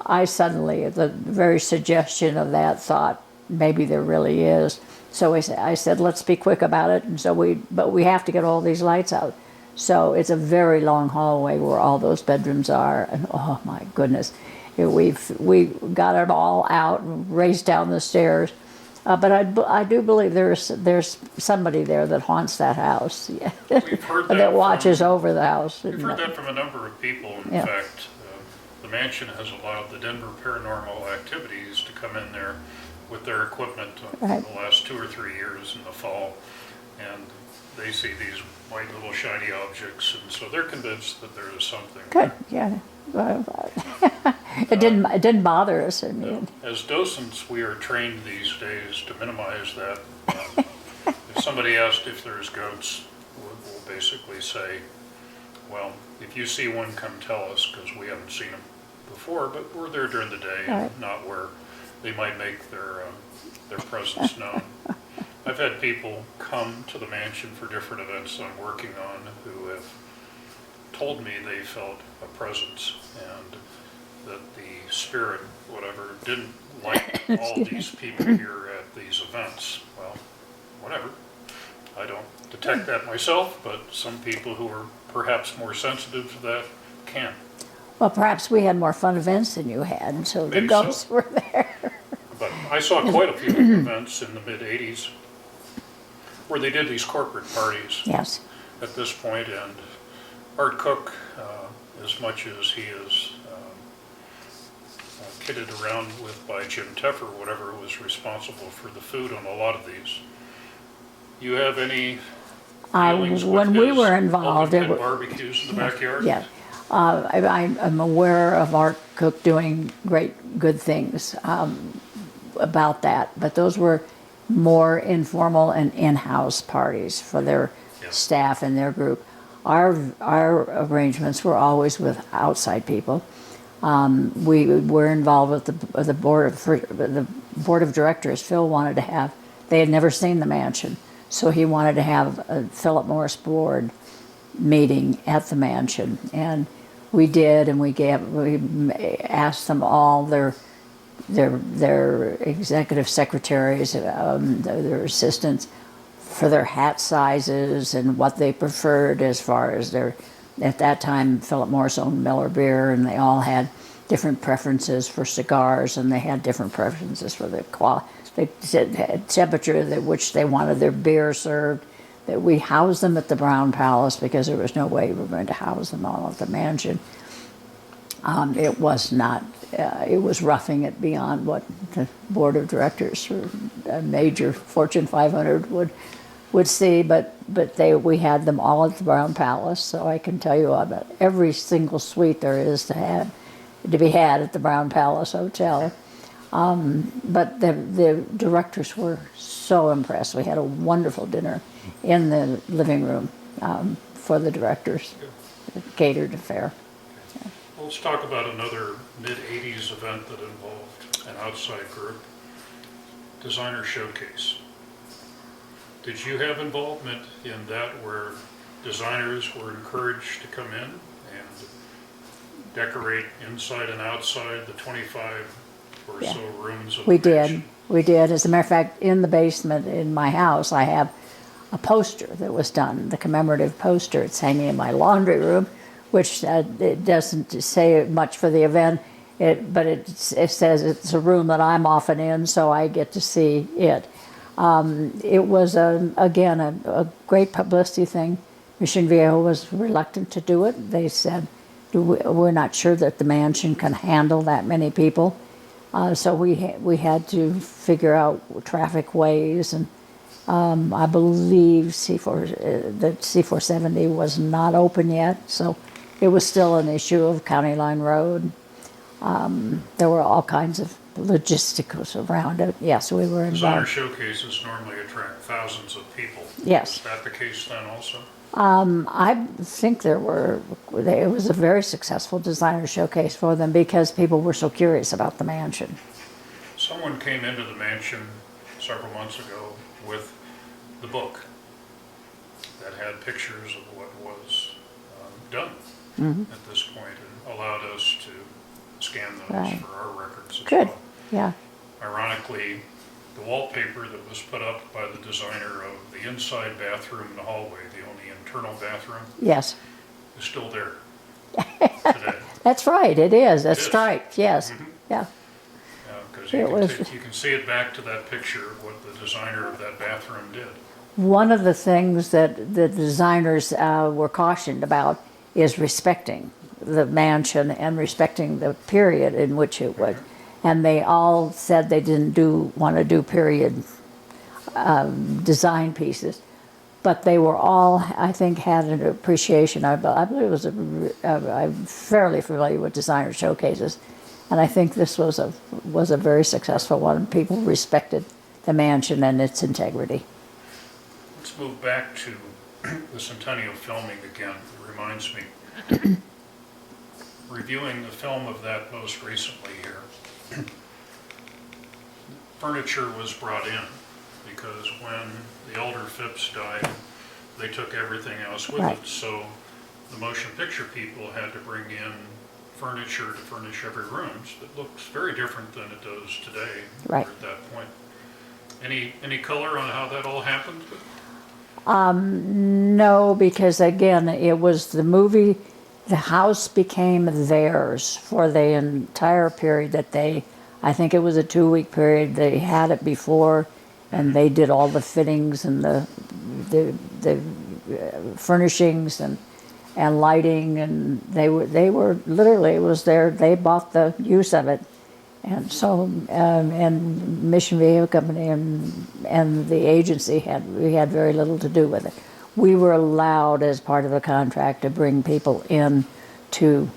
I suddenly, the very suggestion of that, thought maybe there really is. So I said, let's be quick about it. And so but we have to get all these lights out. So it's a very long hallway where all those bedrooms are. And oh my goodness, we got it all out and raced down the stairs. But I do believe there's somebody there that haunts that house. Yeah. We've heard that that watches over the house. We've heard that from a number of people. In Yeah. fact, the mansion has allowed the Denver Paranormal Activities to come in there with their equipment Right. the last 2 or 3 years in the fall, and they see these white little shiny objects, and so they're convinced that there is something. Good, yeah. It didn't bother us. I mean, As docents, we are trained these days to minimize that. If somebody asked if there's goats, we'll basically say, well, if you see one, come tell us, because we haven't seen them before, but we're there during the day, Right. and not where they might make their presence known. I've had people come to the mansion for different events I'm working on who have told me they felt a presence and that the spirit, whatever, didn't like all these people here at these events. Well, whatever. I don't detect that myself, but some people who are perhaps more sensitive to that can. well, perhaps we had more fun events than you had, and so the Maybe so. ghosts were there. But I saw quite a few events in the mid-'80s where they did these corporate parties Yes, at this point, and Art Cook, as much as he is kitted around with by Jim Teffer, whatever, was responsible for the food on a lot of these. You have any feelings with when we his were involved, open it pit was, barbecues in the backyard? yeah. I'm aware of Art Cook doing good things about that, but those were more informal and in-house parties for their Yeah. staff and their group. Our arrangements were always with outside people. We were involved with the board of directors. Phil wanted to have. They had never seen the mansion, so he wanted to have a Philip Morris board meeting at the mansion, and we did. And we asked them all their executive secretaries, their assistants, for their hat sizes and what they preferred as far as their. At that time, Philip Morris owned Miller Beer, and they all had different preferences for cigars, and they had different preferences for the temperature at which they wanted their beer served. That we housed them at the Brown Palace because there was no way we were going to house them all at the mansion. It was not. It was roughing it beyond what the board of directors or a major Fortune 500 would see, but we had them all at the Brown Palace, so I can tell you about every single suite there is to be had at the Brown Palace Hotel. But the directors were so impressed. We had a wonderful dinner in the living room for the directors, catered affair. Well, let's talk about another mid-'80s event that involved an outside group, Designer Showcase. Did you have involvement in that where designers were encouraged to come in and decorate inside and outside the 25 or Yeah. so rooms of We the mansion? did. We did. As a matter of fact, in the basement in my house, I have a poster that was done, the commemorative poster. It's hanging in my laundry room, which it doesn't say much for the event, but it says it's a room that I'm often in, so I get to see it. It was, again, a great publicity thing. Mission Vieho was reluctant to do it. They said, we're not sure that the mansion can handle that many people. So we had to figure out traffic ways, and I believe the C470 was not open yet, so it was still an issue of County Line Road. There were all kinds of logistics around it. Yes, we were Designer involved. showcases normally attract thousands of people. Yes. Was that the case then also? I think there were it was a very successful designer showcase for them because people were so curious about the mansion. Someone came into the mansion several months ago with the book that had pictures of what was done at this point and allowed us to scan those Right. for our records as Good. well. Yeah. Ironically, the wallpaper that was put up by the designer of the inside bathroom in the hallway, the only internal bathroom, Yes. is still there today. That's right. It is. It's It is. striped. Yes. Yeah. Because It was- you can see it back to that picture of what the designer of that bathroom did. One of the things that the designers were cautioned about is respecting the mansion and respecting the period in which it was. And they all said they didn't want to do period design pieces. But they were all, I think, had an appreciation. I believe it was I'm fairly familiar with designer showcases. And I think this was a very successful one. People respected the mansion and its integrity. Let's move back to the Centennial filming again. It reminds me, reviewing the film of that most recently here, furniture was brought in because when the elder Phipps died, they took everything else with Right. it. So the motion picture people had to bring in furniture to furnish every room that looks very different than it does today. Right. Or at that point. Any color on how that all happened? No, because again, it was the movie, the house became theirs for the entire period that I think it was a 2-week period, they had it before, and they did all the fittings and the furnishings and lighting, and they were literally, it was they bought the use of it. And so, and Mission Vieho Company and the agency we had very little to do with it. We were allowed, as part of the contract, to bring people in for,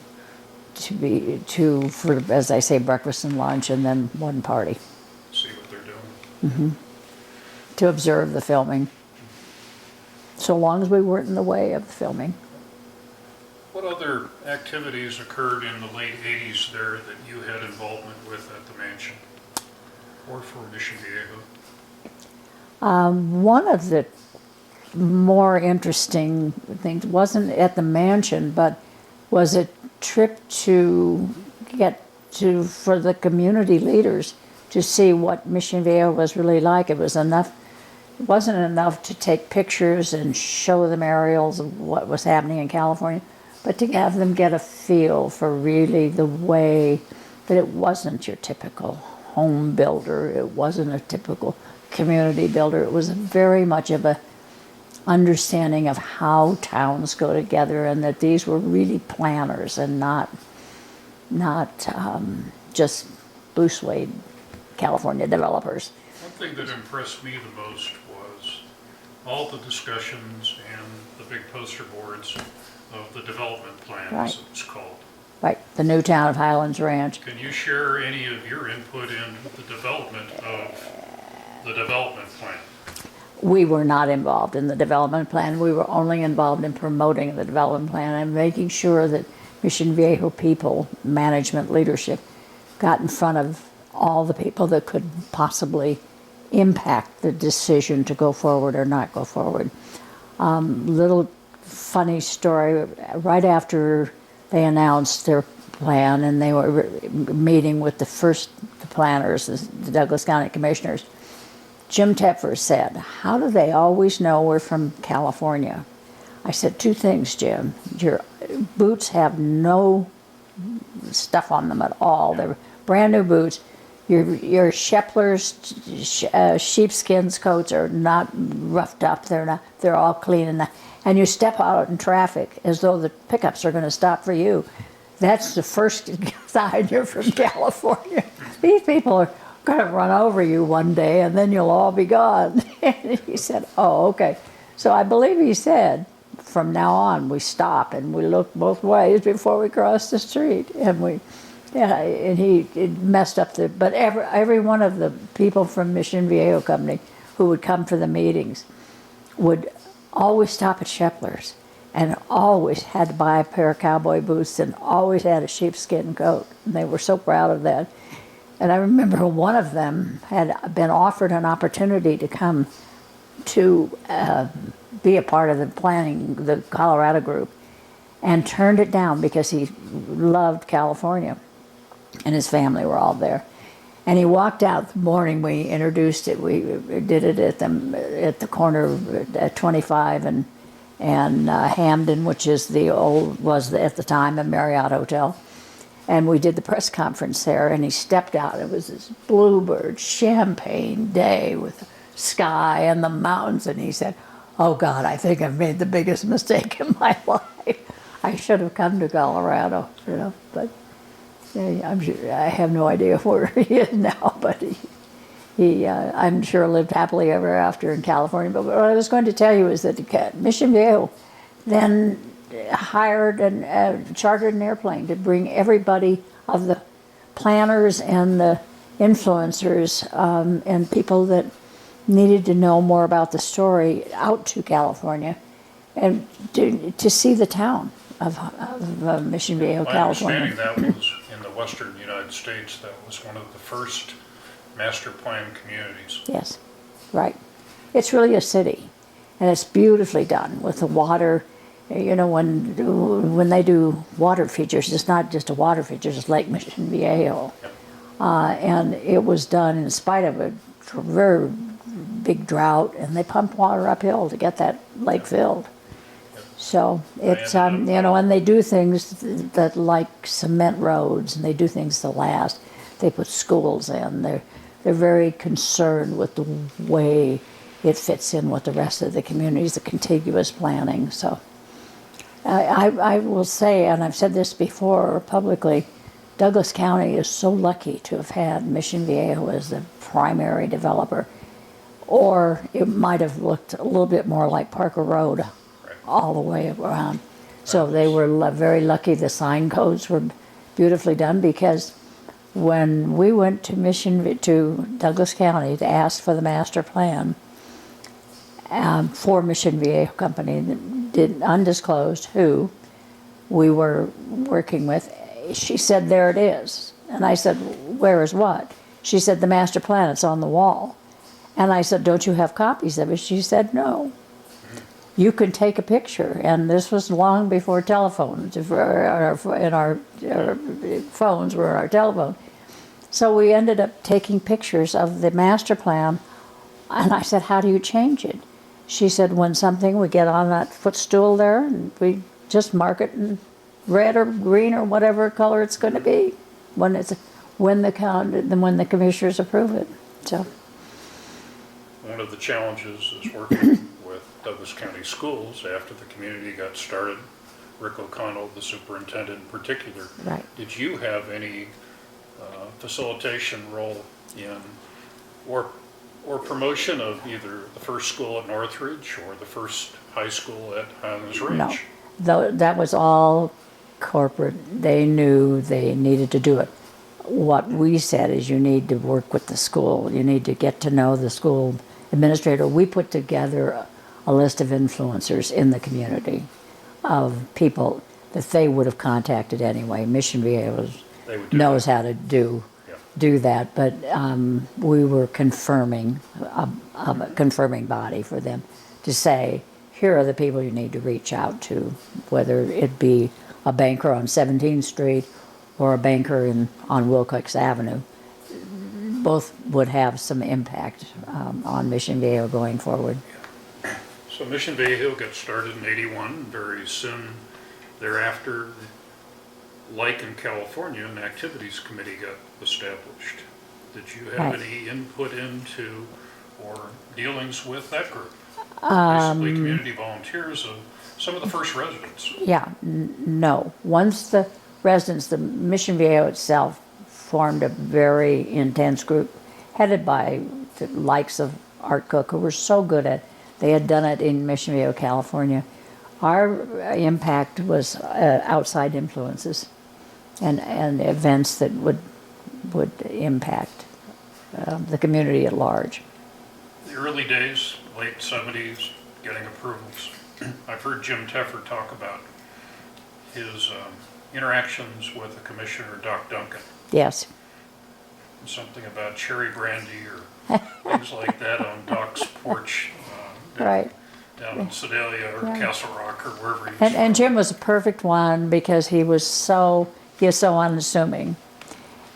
as I say, breakfast and lunch, and then one party See what they're doing. to observe the filming. So long as we weren't in the way of the filming. What other activities occurred in the late 80s there that you had involvement with at the mansion or for Mission Vieho? One of the more interesting things wasn't at the mansion, but was a trip for the community leaders to see what Mission Viejo was really like. It wasn't enough to take pictures and show them aerials of what was happening in California, but to have them get a feel for really the way that it wasn't your typical home builder. It wasn't a typical community builder. It was very much of a understanding of how towns go together, and that these were really planners and not just blue suede California developers. One thing that impressed me the most was all the discussions and the big poster boards of the development plan, Right. as it's called. Right, the new town of Highlands Ranch. Can you share any of your input in the development of the development plan? We were not involved in the development plan. We were only involved in promoting the development plan and making sure that Mission Viejo people, management, leadership, got in front of all the people that could possibly impact the decision to go forward or not go forward. Little funny story, right after they announced their plan and they were meeting with the planners, the Douglas County Commissioners, Jim Tepfer said, "How do they always know we're from California?" I said, "2 things, Jim. Your boots have no stuff on them at all. They're brand new boots. Your Shepler's sheepskins coats are not roughed up. They're all clean. And you step out in traffic as though the pickups are going to stop for you. That's the first sign you're from California. These people are going to run over you one day, and then you'll all be gone." And he said, "Oh, okay." So I believe he said, from now on, we stop and we look both ways before we cross the street. And it messed up but every one of the people from Mission Viejo Company who would come for the meetings would always stop at Shepler's. and always had to buy a pair of cowboy boots and always had a sheepskin coat. And they were so proud of that. And I remember one of them had been offered an opportunity to come to be a part of the planning, the Colorado group, and turned it down because he loved California, and his family were all there. And he walked out the morning we introduced it. We did it at the corner at 25 and Hamden, which is was at the time a Marriott hotel. And we did the press conference there, and he stepped out. It was this bluebird champagne day with the sky and the mountains, and he said, "Oh God, I think I've made the biggest mistake in my life. I should have come to Colorado," but I'm sure, I have no idea where he is now, but he I'm sure lived happily ever after in California. But what I was going to tell you is that Mission Vieho then hired and chartered an airplane to bring everybody of the planners and the influencers and people that needed to know more about the story out to California and to see the town of Mission Viejo, My California. understanding that was in the western United States, that was one of the first master plan communities. Yes, right. It's really a city, and it's beautifully done with the water. When they do water features, it's not just a water feature, it's Lake Mission Viejo. Yep. And it was done in spite of a very big drought, and they pumped water uphill to get that lake filled. So it's, and they do things that like cement roads, and they do things to last. They put schools in. They're very concerned with the way it fits in with the rest of the communities, the contiguous planning. So I will say, and I've said this before publicly, Douglas County is so lucky to have had Mission Viejo as the primary developer, or it might have looked a little bit more like Parker Road all the way around. So they were very lucky. The sign codes were beautifully done, because when we went to Douglas County to ask for the master plan for Mission Viejo Company, undisclosed who we were working with, she said, "There it is." And I said, "Where is what?" She said, "The master plan, it's on the wall." And I said, "Don't you have copies of it?" She said, "No. You can take a picture." And this was long before telephones, and our phones were our telephone. So we ended up taking pictures of the master plan, and I said, "How do you change it?" She said, "When we get on that footstool there, and we just mark it in red or green or whatever color it's going to be when the commissioners approve it." So One of the challenges is working with Douglas County Schools after the community got started. Rick O'Connell, the superintendent in particular. right. Did you have any facilitation role in or promotion of either the first school at Northridge or the first high school at Highlands Ranch? No, that was all corporate. They knew they needed to do it. What we said is, you need to work with the school. You need to get to know the school administrator. We put together a list of influencers in the community of people that they would have contacted anyway. Mission Viejo knows how to do that, but we were confirming a confirming body for them to say, here are the people you need to reach out to, whether it be a banker on 17th Street or a banker on Wilcox Avenue. Both would have some impact on Mission Viejo going forward. So Mission Viejo got started in '81. Very soon thereafter, like in California, an activities committee got established. Did you have any input into or dealings with that group? Basically, community volunteers of some of the first residents. Yeah, no. Once the residents, the Mission Viejo itself formed a very intense group headed by the likes of Art Cook, who were so good at, they had done it in Mission Viejo, California. Our impact was outside influences and events that would impact the community at large. The early days, late '70s, getting approvals. I've heard Jim Teffer talk about his interactions with the commissioner, Doc Duncan. Yes. Something about cherry brandy or things like that on Doc's porch Right. down in Sedalia or Right. Castle Rock or wherever he was And from. Jim was a perfect one because he is so unassuming.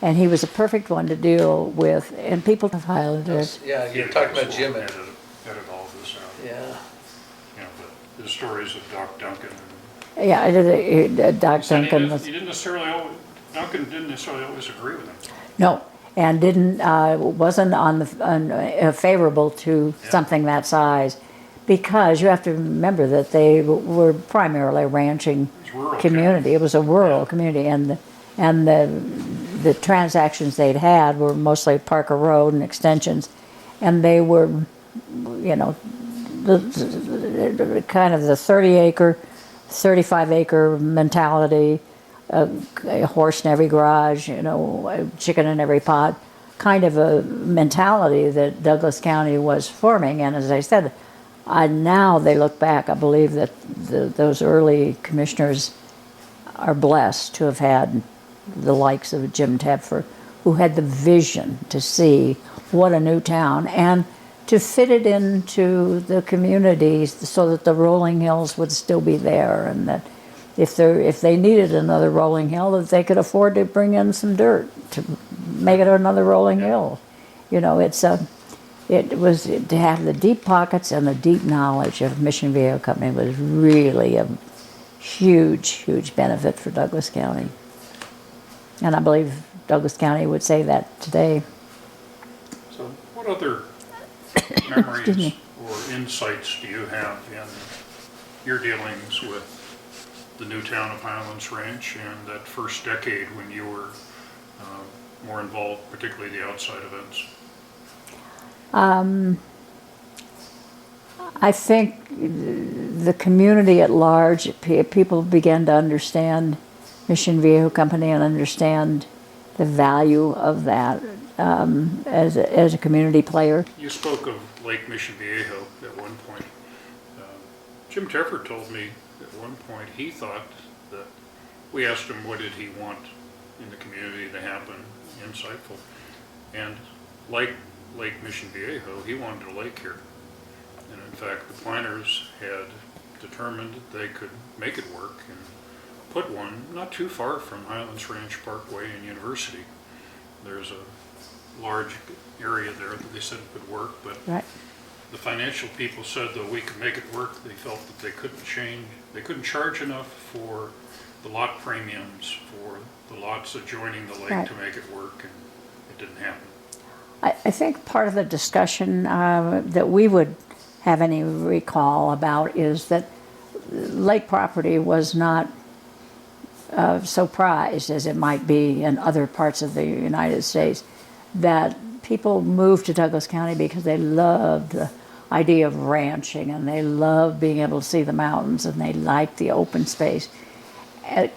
And he was a perfect one to deal with, and people have highlighted. Yeah, you're talking about Jim. Edit all this out. Yeah. You know, the stories of Doc Duncan. Yeah, Doc He said Duncan was. Duncan didn't necessarily always agree with him. No, and wasn't favorable to Yeah. something that size, because you have to remember that they were primarily a ranching It's rural community. It was a rural community, and the transactions they'd had were mostly Parker Road and extensions, and they were, you know, the kind of the 30-acre, 35-acre mentality. A horse in every garage, you know, a chicken in every pot, kind of a mentality that Douglas County was forming. And as I said, now they look back, I believe that those early commissioners are blessed to have had the likes of Jim Tepfer, who had the vision to see what a new town and to fit it into the communities so that the rolling hills would still be there, and that if they needed another rolling hill, that they could afford to bring in some dirt to make it another rolling hill. You know, it was to have the deep pockets and the deep knowledge of Mission Vieho Company was really a huge benefit for Douglas County. And I believe Douglas County would say that today. So what other Excuse memories me. or insights do you have in your dealings with the new town of Highlands Ranch and that first decade when you were more involved, particularly the outside events? I think the community at large, people began to understand Mission Vieho Company and understand the value of that as a community player. You spoke of Lake Mission Viejo at one point. Jim Teffer told me at one point he thought that we asked him what did he want in the community to happen, insightful, and like Lake Mission Viejo, he wanted a lake here. And in fact, the planners had determined that they could make it work and put one not too far from Highlands Ranch Parkway and University. There's a large area there that they said would work, but Right. the financial people said that we could make it work. They felt that they couldn't charge enough for the lot premiums for the lots adjoining the lake Right. to make it work, and it didn't happen. I think part of the discussion that we would have any recall about is that lake property was not so prized as it might be in other parts of the United States, that people moved to Douglas County because they loved the idea of ranching and they loved being able to see the mountains and they liked the open space.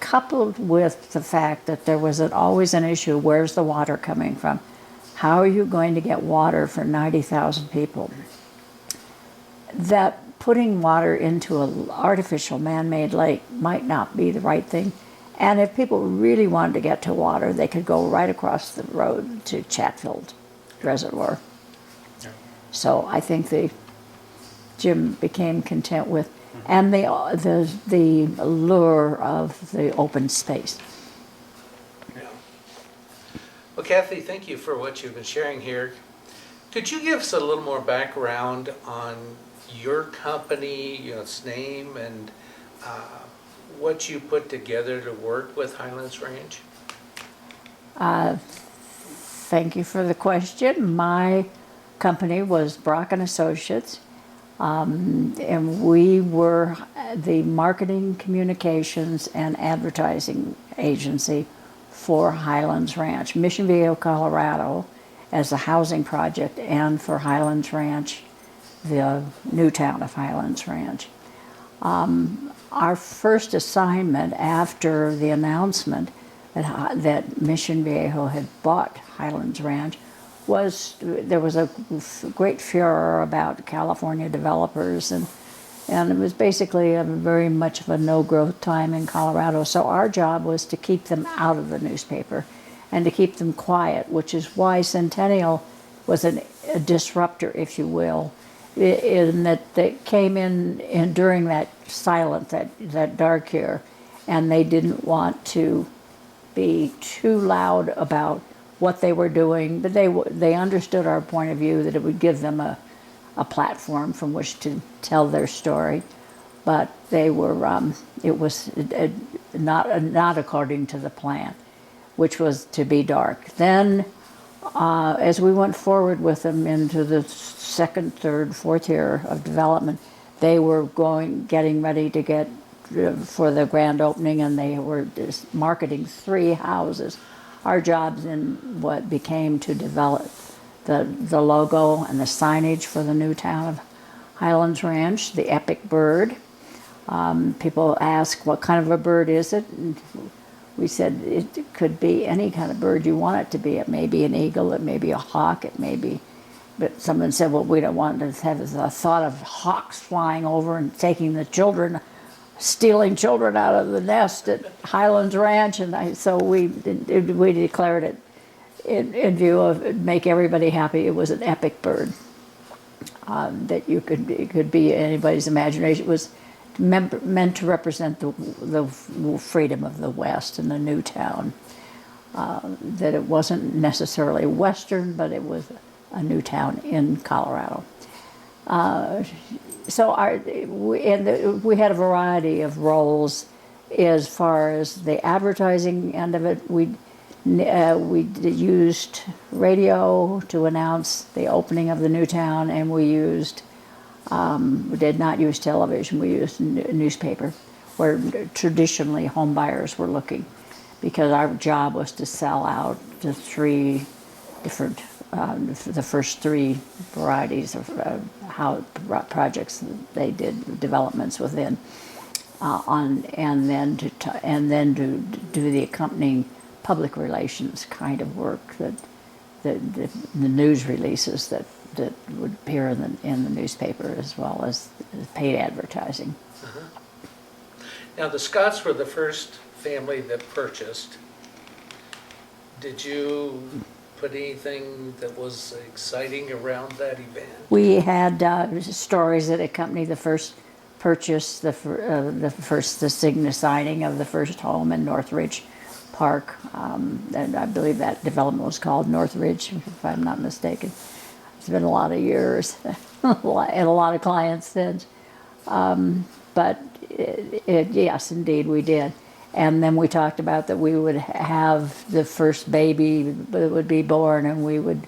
Coupled with the fact that there was always an issue, where's the water coming from? How are you going to get water for 90,000 people? That putting water into an artificial man-made lake might not be the right thing. And if people really wanted to get to water, they could go right across the road to Chatfield Reservoir. Yeah. So I think Jim became content with, and the allure of the open space. Yeah. Well, Kathi, thank you for what you've been sharing here. Could you give us a little more background on your company, you know, its name, and what you put together to work with Highlands Ranch? Thank you for the question. My company was Brock and Associates, and we were the marketing, communications, and advertising agency for Highlands Ranch, Mission Vieho, Colorado, as a housing project, and for Highlands Ranch, the new town of Highlands Ranch. Our first assignment after the announcement that Mission Viejo had bought Highlands Ranch was there was a great furor about California developers and And it was basically a very much of a no-growth time in Colorado. So our job was to keep them out of the newspaper and to keep them quiet, which is why Centennial was a disruptor, if you will, in that they came in during that silent, that dark year, and they didn't want to be too loud about what they were doing, but they understood our point of view, that it would give them a platform from which to tell their story. But they were it was not according to the plan, which was to be dark. Then, as we went forward with them into the second, third, fourth year of development, they were getting ready to get for the grand opening, and they were marketing 3 houses. Our jobs in what became to develop the logo and the signage for the new town of Highlands Ranch, the epic bird. People ask, what kind of a bird is it? And we said it could be any kind of bird you want it to be. It may be an eagle, it may be a hawk, it may be... But someone said, well, we don't want to have the thought of hawks flying over and taking the children, stealing children out of the nest at Highlands Ranch. And so we declared it in view of make everybody happy. It was an epic bird that it could be anybody's imagination. It was meant to represent the freedom of the West and the new town. That it wasn't necessarily Western, but it was a new town in Colorado. So we had a variety of roles as far as the advertising end of it. We used radio to announce the opening of the new town, and we did not use television. We used newspaper, where traditionally home buyers were looking, because our job was to sell out the 3 different, the first 3 varieties of how projects they did developments within, and then to do the accompanying public relations kind of work, that the news releases that would appear in the newspaper, as well as paid advertising. Now, the Scotts were the first family that purchased. Did you put anything that was exciting around that event? We had stories that accompanied the first purchase, the signing of the first home in Northridge Park, and I believe that development was called Northridge, if I'm not mistaken. It's been a lot of years and a lot of clients since. But yes, indeed, we did. And then we talked about that we would have the first baby that would be born, and we would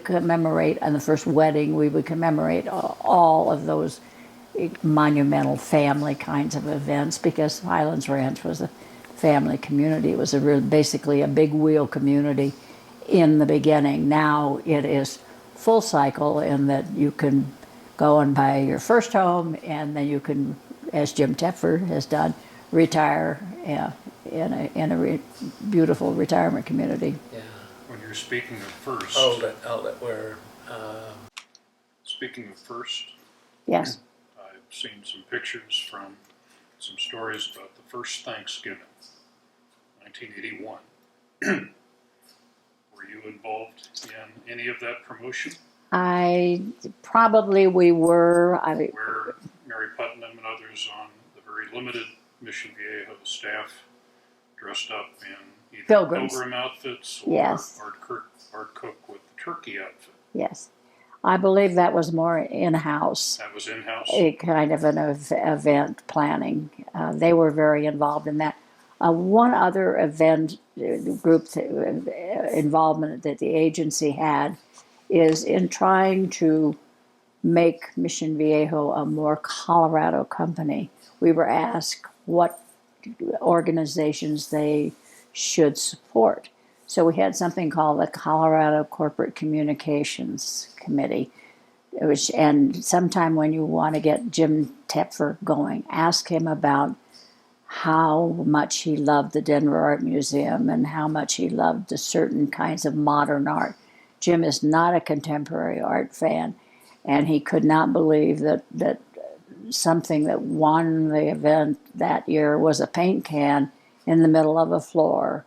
commemorate, on the first wedding, we would commemorate all of those monumental family kinds of events, because Highlands Ranch was a family community. It was basically a big wheel community in the beginning. Now it is full cycle, in that you can go and buy your first home, and then you can, as Jim Tepfer has done, retire in a beautiful retirement community. Yeah. When you're speaking of first, Outlet where... speaking of first, Yes. I've seen some pictures from some stories about the first Thanksgiving, 1981. Were you involved in any of that promotion? We were. Where Mary Putnam and others on the very limited Mission Vieho staff dressed up in either Pilgrims. pilgrim outfits or Yes. Art Cook with the turkey outfit. Yes. I believe that was more in-house. That was in-house? A kind of an event planning. They were very involved in that. One other event group involvement that the agency had is in trying to make Mission Viejo a more Colorado company. We were asked what organizations they should support. So we had something called the Colorado Corporate Communications Committee, and sometime when you want to get Jim Tepfer going, ask him about how much he loved the Denver Art Museum and how much he loved the certain kinds of modern art. Jim is not a contemporary art fan, and he could not believe that something that won the event that year was a paint can in the middle of a floor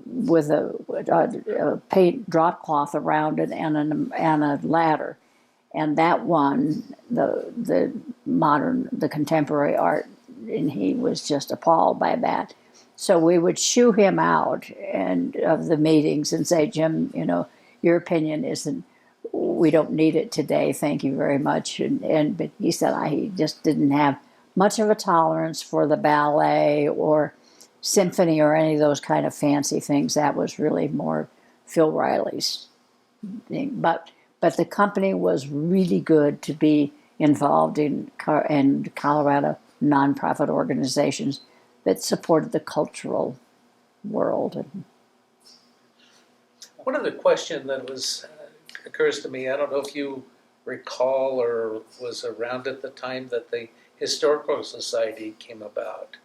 with a paint drop cloth around it and a ladder, and that won the contemporary art, and he was just appalled by that. So we would shoo him out and of the meetings and say, Jim, your opinion isn't. We don't need it today. Thank you very much. But he said he just didn't have much of a tolerance for the ballet or symphony or any of those kind of fancy things. That was really more Phil Riley's thing. But the company was really good to be involved in Colorado nonprofit organizations that supported the cultural world. One other question that occurs to me, I don't know if you recall or was around at the time that the Historical Society came about.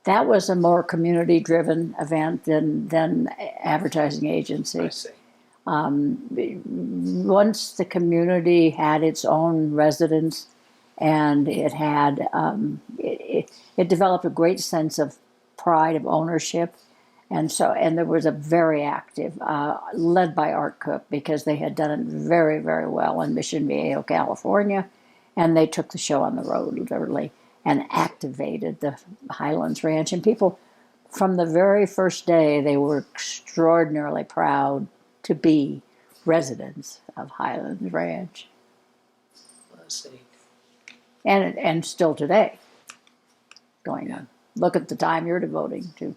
That was a more community-driven event than advertising agency. I see. Once the community had its own residents, and it had it developed a great sense of pride of ownership, and there was a very active, led by Art Cook, because they had done it very, very well in Mission Viejo, California, and they took the show on the road literally and activated the Highlands Ranch, and people from the very first day they were extraordinarily proud to be residents of Highlands Ranch. Let's see. And still today going on. Look at the time you're devoting to